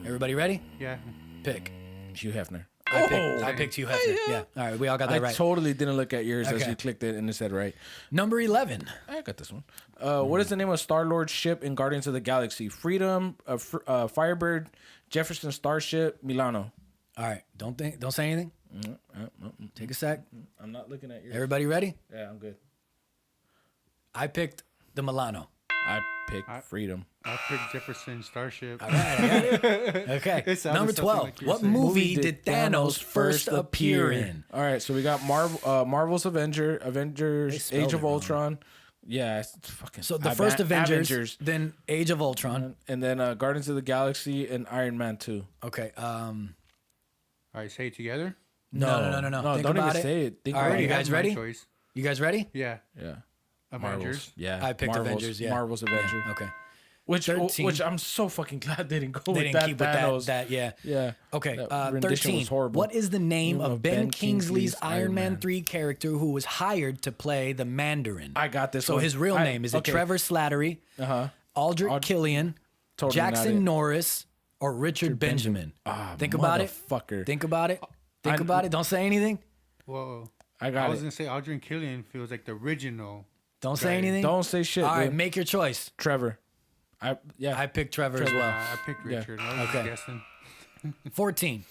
Everybody ready? Yeah. Pick. Hugh Hefner. I picked Hugh Hefner. Yeah. All right. We all got that right. I totally didn't look at yours as you clicked it and it said right. Number 11. I got this one. What is the name of Star-Lord's ship in Guardians of the Galaxy? Freedom, Firebird, Jefferson Starship, Milano. All right. Don't say anything. Take a sec. I'm not looking at yours. Everybody ready? Yeah, I'm good. I picked the Milano. I picked Freedom. I picked Jefferson Starship. All right, I got it. Okay. Number 12. Like what movie did Thanos first appear in? All right, so we got Marvel's Avengers, Age of Ultron. Yeah, it's fucking. So the first Avengers, then Age of Ultron, and then Guardians of the Galaxy and Iron Man 2. Okay. All right, say it together. No. Think don't about even say it. Think all right, you guys ready? Choice. You guys ready? Yeah. Avengers. Yeah. I picked Avengers. Yeah. Marvel's Avengers. Yeah. Okay. Which I'm so fucking glad they didn't go they with didn't that. Keep Thanos. with that. Yeah. Yeah. Okay. That rendition 13. was horrible. What is the name of Ben Kingsley's Iron Man 3 character who was hired to play the Mandarin? I got this. So his real name is it Trevor Slattery, Aldrich Killian, totally Jackson Norris, or Richard Benjamin? Think about it. Think about it. Think about it. Don't say anything. Whoa. I was gonna say Aldrin Killian feels like the original. Don't say anything. Don't say shit. All right, dude. make your choice. Trevor. I picked Trevor as well. I picked Richard. I was guessing. 14.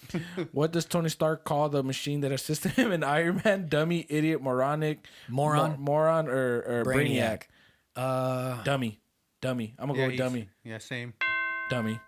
What does Tony Stark call the machine that assisted him in Iron Man? Dummy, idiot, moron, or Brainiac? Dummy. I'm gonna go with dummy. Yeah, same. Dummy.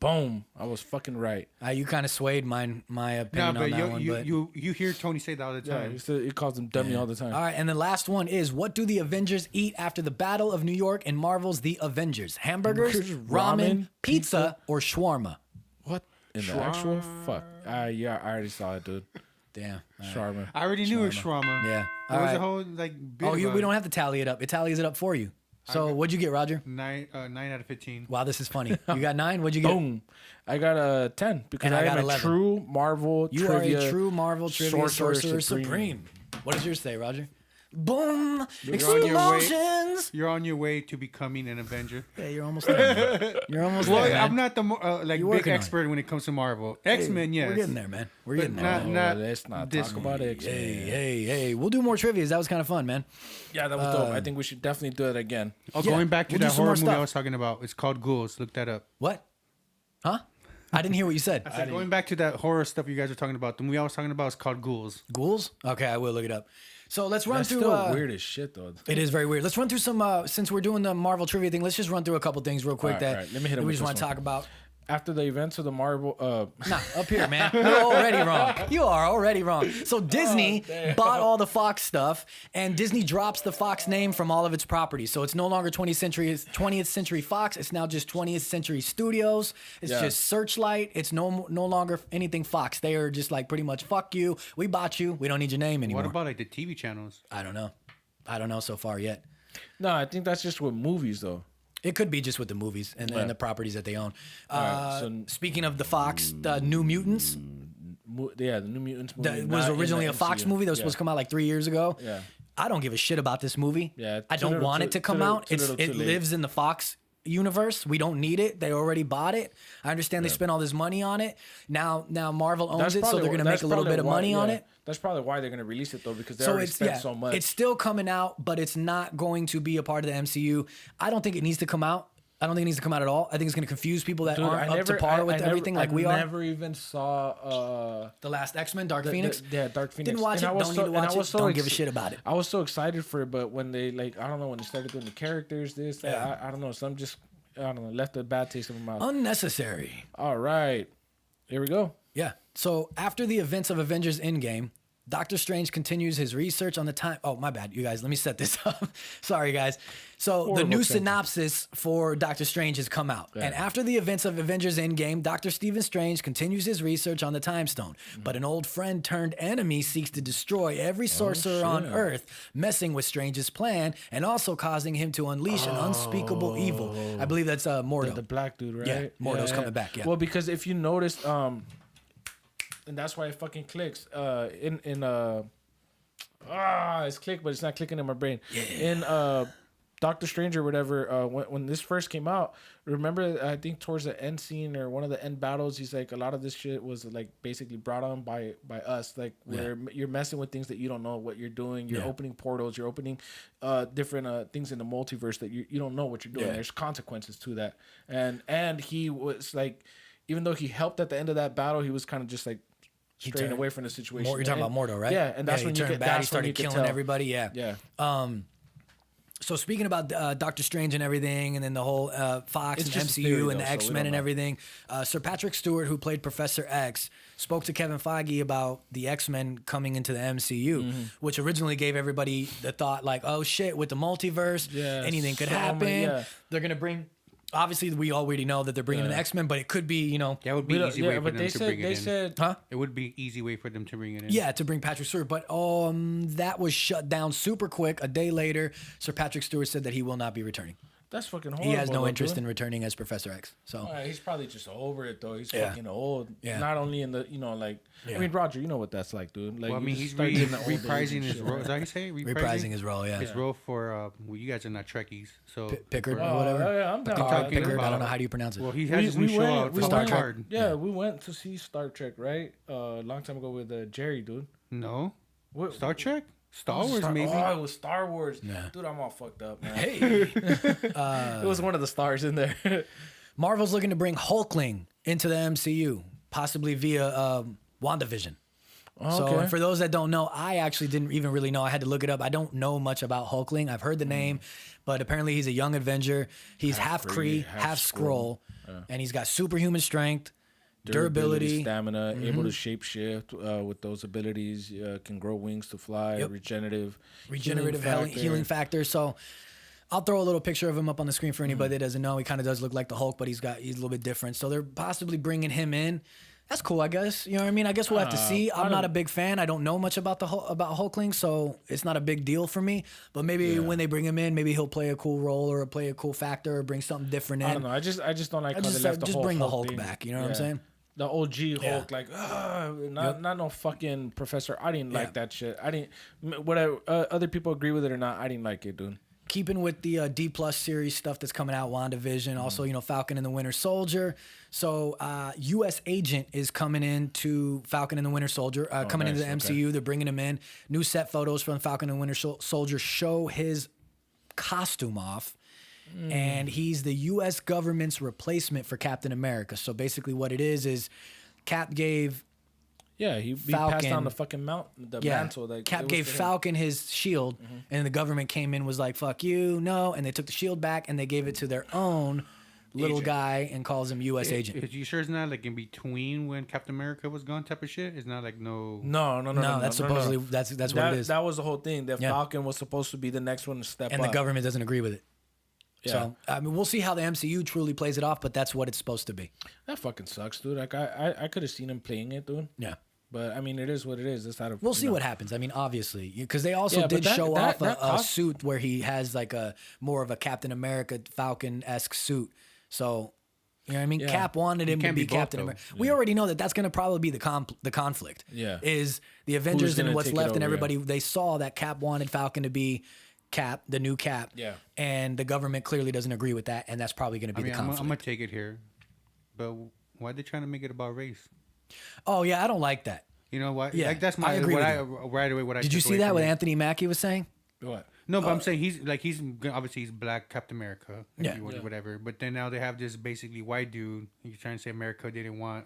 Boom! I was fucking right. You kind of swayed my opinion on that one. But you hear Tony say that all the time. Yeah, he calls him dummy all the time. All right, and the last one is, what do the Avengers eat after the Battle of New York in Marvel's The Avengers? Hamburgers, ramen, pizza, or shawarma? What in the actual fuck? Yeah, I already saw it, dude. Damn. Shawarma. I already knew it was shawarma. Yeah. There was a whole like. We don't have to tally it up. It tallies it up for you. So what'd you get, Roger? 9 out of 15. Wow, this is funny. You got 9. What'd you get? Boom. I got a 10 because And I got am 11. a true Marvel You trivia. are a true Marvel trivia sorcerer supreme. What does yours say, Roger? Boom! Explosions! You're on your way to becoming an Avenger. Yeah, you're almost there. Man. You're almost there. Man. I'm not the big expert when it comes to Marvel. X-Men, yes. We're getting there, man. We're getting there. Let's not talk about X-Men. Hey. We'll do more trivia. That was kind of fun, man. Yeah, that was dope. I think we should definitely do it again. Going back to that horror movie I was talking about. It's called Ghouls. Look that up. What? Huh? I didn't hear what you said. I said going back to that horror stuff you guys were talking about. The movie I was talking about is called Ghouls. Ghouls? Okay, I will look it up. So let's run through. Still weird as shit, though. It is very weird. Let's run through some. Since we're doing the Marvel trivia thing, let's just run through a couple things real quick All that right. Let me hit it we with just this want to one. talk about. After the events of the Marvel, Nah, up here, man. You're already wrong. You are already wrong. So Disney bought all the Fox stuff, and Disney drops the Fox name from all of its properties. So it's no longer 20th Century Fox. It's now just 20th Century Studios. It's just Searchlight. It's no longer anything Fox. They are just like pretty much, fuck you. We bought you. We don't need your name anymore. What about like the TV channels? I don't know so far yet. no, I think that's just with movies, though. It could be just with the movies and the properties that they own. so- Speaking of the Fox, the New Mutants, The New Mutants movie. that was not in originally the a Fox MCU. movie that was supposed to come out like 3 years ago. Yeah. I don't give a shit about this movie. Yeah, I too don't little, want too- it to too come little, out. too little, It too late. lives in the Fox universe. We don't need it. They already bought it. I understand they spent all this money on it. Now Marvel owns it, so they're going to make a little bit of money on it. That's probably why they're going to release it, though, because they already spent so much. It's still coming out, but it's not going to be a part of the MCU. I don't think it needs to come out. I don't think it needs to come out at all. I think it's going to confuse people that aren't up to par with everything like we are. I never even saw The last X-Men, Dark Phoenix. Dark Phoenix. Didn't watch it. Don't need to watch it. Don't give a shit about it. I was so excited for it, but when they I don't know, when they started doing the characters, I don't know. Some just I don't know, left a bad taste in my mouth. Unnecessary. All right, here we go. Yeah. So after the events of Avengers Endgame, Doctor Strange continues his research on the time. Oh, my bad, you guys. Let me set this up. Sorry, guys. So the new synopsis for Doctor Strange has come out. Yeah. And after the events of Avengers Endgame, Dr. Stephen Strange continues his research on the Time Stone. But an old friend turned enemy seeks to destroy every sorcerer on Earth, messing with Strange's plan and also causing him to unleash an unspeakable evil. I believe that's Mordo. The black dude, right? Yeah, Mordo's coming back, yeah. Well, because if you noticed, and that's why it fucking clicks. It's clicked, but it's not clicking in my brain. Yeah. In Doctor Strange or whatever, when this first came out, remember, I think towards the end scene or one of the end battles, he's like, a lot of this shit was like basically brought on by us, like where you're messing with things that you don't know what you're doing. You're opening portals. You're opening different things in the multiverse that you don't know what you're doing. There's consequences to that. And he was like, even though he helped at the end of that battle, he was kind of just like straying away from the situation. You're talking about Mordo, right? Yeah, and that's when he you turned bad. He started killing everybody. Yeah. Yeah. So speaking about Doctor Strange and everything, and then the whole Fox and MCU theory, and the X-Men and everything, Sir Patrick Stewart, who played Professor X, spoke to Kevin Feige about the X-Men coming into the MCU, which originally gave everybody the thought like, oh shit, with the multiverse, anything could happen. They're going to bring... Obviously, we already know that they're bringing in the X-Men, but it could be, you know... That would be easy way for them to bring it in. They said... Huh? It would be easy way for them to bring it in. Yeah, to bring Patrick Stewart. But that was shut down super quick. A day later, Sir Patrick Stewart said that he will not be returning. That's fucking horrible. He has no interest in returning as Professor X. So he's probably just over it, though. He's fucking old. Yeah. Not only in the, I mean, Roger, you know what that's like, dude. Like, well, I mean, he's reprising his role. Is that how you say? Reprising his role, yeah. His role for, well, you guys are not Trekkies, so... Pickard or whatever? Yeah, I'm down. Pickard, I don't know, how do you pronounce it? Well, he has his new show out for Star Trek. Yeah, we went to see Star Trek, right? A long time ago with Jerry, dude. No. What? Star Trek? Star Wars, maybe. Oh, it was Star Wars. Yeah. Dude, I'm all fucked up, man. Hey. It was one of the stars in there. Marvel's looking to bring Hulkling into the MCU, possibly via WandaVision. So and for those that don't know, I actually didn't even really know. I had to look it up. I don't know much about Hulkling. I've heard the name, but apparently he's a young Avenger. He's half Kree, half Skrull, and he's got superhuman strength, durability, stamina, able to shapeshift with those abilities, can grow wings to fly, regenerative healing factor. So I'll throw a little picture of him up on the screen for anybody that doesn't know. He kind of does look like the Hulk, but he's a little bit different. So they're possibly bringing him in. That's cool, I guess. You know what I mean? I guess we'll have to see. I'm not a big fan. I don't know much about about Hulkling, so it's not a big deal for me. But maybe when they bring him in, maybe he'll play a cool role or play a cool factor or bring something different in. I don't know. I just don't like how they left the whole bring the Hulk Hulk thing. back. You know what I'm saying? The OG Hulk, like, not no fucking Professor. I didn't like that shit. I didn't. Whatever. Other people agree with it or not, I didn't like it, dude. Keeping with the D+ series stuff that's coming out, WandaVision, also, Falcon and the Winter Soldier. So, U.S. Agent is coming into Falcon and the Winter Soldier, coming into the MCU. Okay. They're bringing him in. New set photos from Falcon and the Winter Soldier show his costume off. And he's the U.S. government's replacement for Captain America. So, basically what it is Cap gave... Yeah, he passed down the fucking mantle. Like, Cap gave Falcon his shield, and the government came in, was like, fuck you, no. And they took the shield back, and they gave it to their own little guy and calls him U.S. Agent. Are you sure it's not like in between when Captain America was gone type of shit? It's not like No, that's supposedly, that's what it is. That was the whole thing. That Falcon was supposed to be the next one to step up. And the government doesn't agree with it. Yeah. So, I mean, we'll see how the MCU truly plays it off, but that's what it's supposed to be. That fucking sucks, dude. Like, I could have seen him playing it, dude. Yeah. But, I mean, it is what it is. We'll see what happens. I mean, obviously. Because they also did show off a suit where he has, like, a more of a Captain America Falcon-esque suit. So, you know what I mean? Yeah. Cap wanted him to be Captain America. Yeah. We already know that that's going to probably be the conflict. Yeah. Is the Avengers and what's left and everybody. Yeah. They saw that Cap wanted Falcon to be Cap, the new Cap. Yeah. And the government clearly doesn't agree with that. And that's probably going to be the conflict. I'm going to take it here. But why are they trying to make it about race? Oh, yeah, I don't like that. You know what? Yeah, like, that's my right away. What I did you see that what Anthony Mackie was saying? What? No, but I'm saying he's obviously he's black Captain America, whatever. But then now they have this basically white dude. You're trying to say America didn't want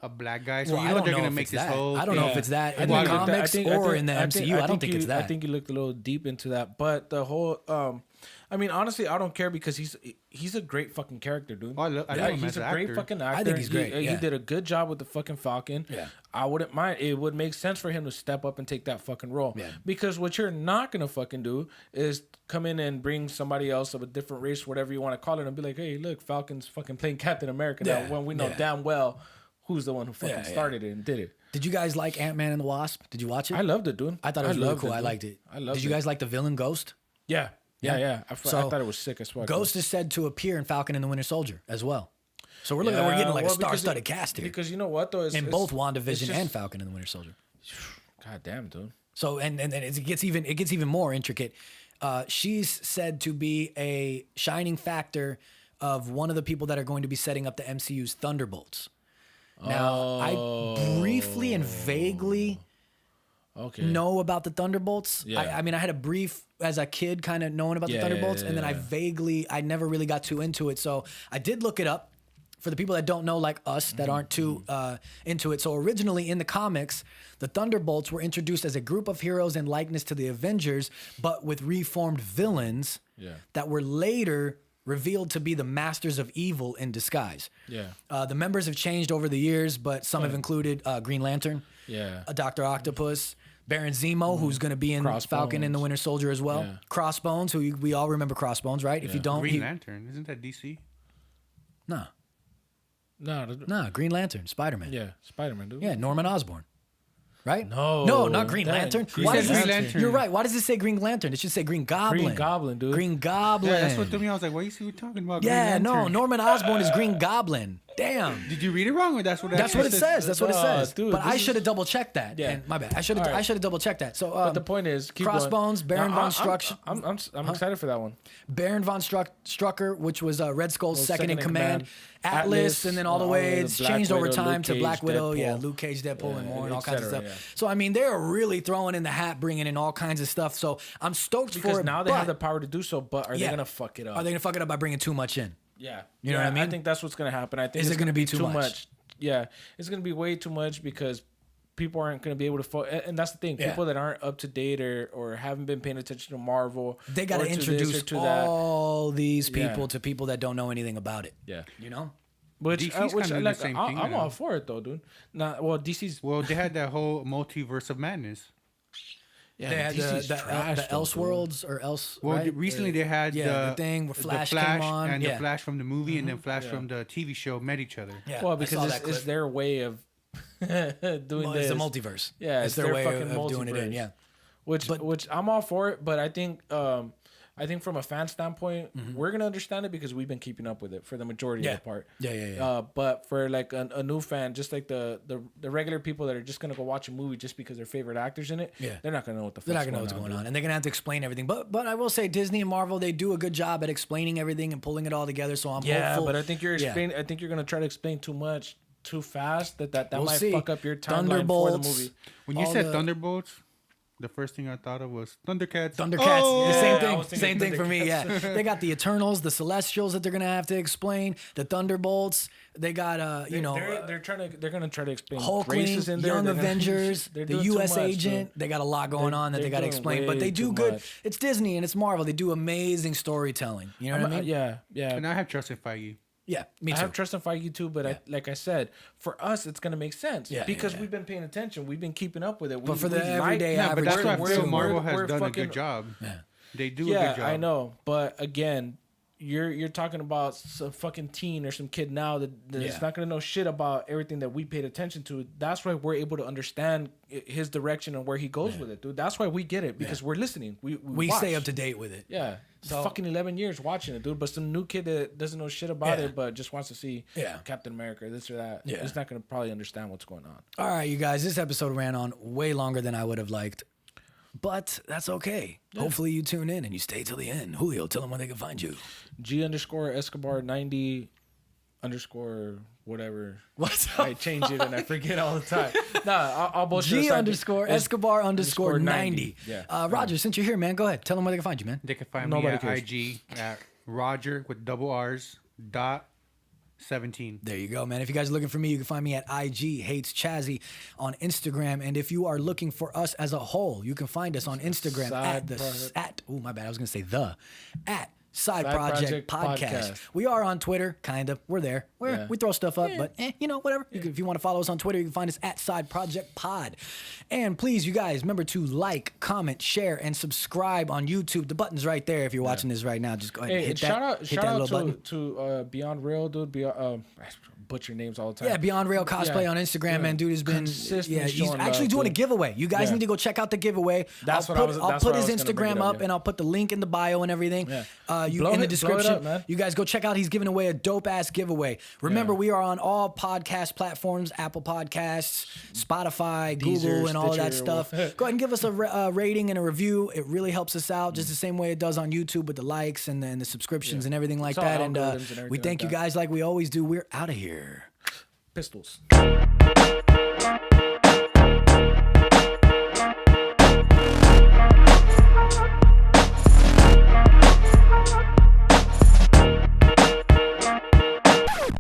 a black guy, so they're gonna make this whole. I don't know if it's that in the comics or in the MCU. I don't think it's that. I think you looked a little deep into that, but the whole. I mean, honestly, I don't care because he's a great fucking character, dude. I love him he's as a great fucking actor. I think he's great. He did a good job with the fucking Falcon. Yeah. I wouldn't mind. It would make sense for him to step up and take that fucking role. Yeah. Because what you're not gonna fucking do is come in and bring somebody else of a different race, whatever you want to call it, and be like, hey, look, Falcon's fucking playing Captain America now, when we know damn well who's the one who fucking started it and did it. Did you guys like Ant-Man and the Wasp? Did you watch it? I loved it, dude. I thought it was really cool. I liked it. Did you guys like the villain Ghost? Yeah. Yeah. I thought it was sick as fuck. Ghost is said to appear in Falcon and the Winter Soldier as well. So we're getting like a star-studded cast here. Because you know what though, in both WandaVision and Falcon and the Winter Soldier. God damn, dude. So and it gets even more intricate. She's said to be a shining factor of one of the people that are going to be setting up the MCU's Thunderbolts. Now, I briefly and vaguely know about the Thunderbolts. Yeah. I mean, I had a brief as a kid kind of knowing about the Thunderbolts, and then I never really got too into it. So I did look it up for the people that don't know, like us, that aren't too into it. So originally in the comics, the Thunderbolts were introduced as a group of heroes in likeness to the Avengers, but with reformed villains that were later revealed to be the masters of evil in disguise. Yeah. The members have changed over the years, but some have included Green Lantern, Dr. Octopus, Baron Zemo, who's going to be in Falcon and the Winter Soldier as well. Yeah. Crossbones, who we all remember Crossbones, right? If you don't, Green Lantern, isn't that DC? No, Green Lantern, Spider-Man. Yeah, Spider-Man, dude. Yeah, Norman Osborn. Right? No, not Green Lantern. Why does Green Lantern? You're right. Why does it say Green Lantern? It should say Green Goblin. Green Goblin, dude. Green Goblin. Yeah, that's what threw me. I was like, "What are you talking about?" Yeah, no. Norman Osborn is Green Goblin. Damn. Did you read it wrong, or that's what? That's what it says. That's what it says. Dude, but I should have double checked that. Yeah, and my bad. I should have double checked that. So, but the point is, Crossbones, Baron von Strucker. I'm excited for that one. Baron von Strucker, which was Red Skull's second in command. Atlas, and then all the way it's changed over time to Black Widow, Luke Cage, Deadpool, and more, and all kinds of stuff. Yeah. So I mean, they're really throwing in the hat, bringing in all kinds of stuff. So I'm stoked for it. Because now they have the power to do so, but are they gonna fuck it up? Are they gonna fuck it up by bringing too much in? Yeah, you know what I mean. I think that's what's gonna happen. I think is it gonna be too much? Yeah, it's gonna be way too much because people aren't going to be able to and that's the thing. People that aren't up to date or haven't been paying attention to Marvel, they got to introduce all these people to people that don't know anything about it. Yeah, you know. Which like, I'm all for it though, dude. DC's. Well, they had that whole multiverse of madness. Yeah, they had the Elseworlds or else. Well, right? recently they had the thing where Flash came on, and the Flash from the movie, and then Flash from the TV show met each other. Yeah, well, because it's their way of doing this. It's a multiverse. Yeah, it's their way of doing it. Yeah, which I'm all for it, but I think from a fan standpoint, we're gonna understand it because we've been keeping up with it for the majority of the part. Yeah. But for like a new fan, just like the regular people that are just gonna go watch a movie just because their favorite actors in it, they're not gonna know what the fuck's they're not gonna know what's going on, and they're gonna have to explain everything. But I will say Disney and Marvel, they do a good job at explaining everything and pulling it all together. So I'm hopeful. But I think you're I think you're gonna try to explain too much too fast that might fuck up your timeline for the movie. When you said Thunderbolts, the first thing I thought of was Thundercats. The same thing. Same thing for me. Yeah, they got the Eternals, the Celestials that they're gonna have to explain. The Thunderbolts. They got they're gonna try to explain Hulkling, in there. Young Avengers, the U.S. agent. They got a lot going on that they got to explain. But they do good. It's Disney and it's Marvel. They do amazing storytelling. You know what I mean? Yeah. And I have trust in Feige. Yeah, me too. I have trust in Feige too, but like I said, for us, it's gonna make sense because we've been paying attention, we've been keeping up with it. But for the everyday average, but that's why I feel Marvel has done a good job. Yeah, they do a good job. I know, but again, you're talking about some fucking teen or some kid now that is not gonna know shit about everything that we paid attention to. That's why we're able to understand his direction and where he goes with it, dude. That's why we get it because we're listening. We stay up to date with it. Yeah. So, fucking 11 years watching it, dude. But some new kid that doesn't know shit about it, but just wants to see Captain America, this or that. Yeah. He's not going to probably understand what's going on. All right, you guys. This episode ran on way longer than I would have liked. But that's okay. Yeah. Hopefully you tune in and you stay till the end. Julio, tell them where they can find you. G_Escobar90 _ whatever. What's up? I change it and I forget all the time. I'll bullshit. G_Escobar_90. Yeah. Roger, since you're here, man, go ahead. Tell them where they can find you, man. They can find me at IG at Roger with double R's .17. There you go, man. If you guys are looking for me, you can find me at IG Hates Chazzy on Instagram. And if you are looking for us as a whole, you can find us on Instagram at Side Project Podcast. We are on Twitter, kind of. We're there. We throw stuff up, but whatever. If you want to follow us on Twitter, you can find us at Side Project Pod. And please, you guys, remember to like, comment, share, and subscribe on YouTube. The button's right there. If you're watching this right now, just go ahead and hit that. Shout out to Beyond Real, dude. Butcher names all the time. Yeah, Beyond Real Cosplay on Instagram, man. Dude has been he's actually doing a giveaway. You guys need to go check out the giveaway. I'll put his Instagram up and I'll put the link in the bio and everything. In the description. You guys go check out. He's giving away a dope ass giveaway. Remember, we are on all podcast platforms: Apple Podcasts, Spotify, Google, and all of that stuff. Go ahead and give us a rating and a review. It really helps us out, just the same way it does on YouTube with the likes and the subscriptions and everything like that. And we thank you guys like we always do. We're out of here. Pistols.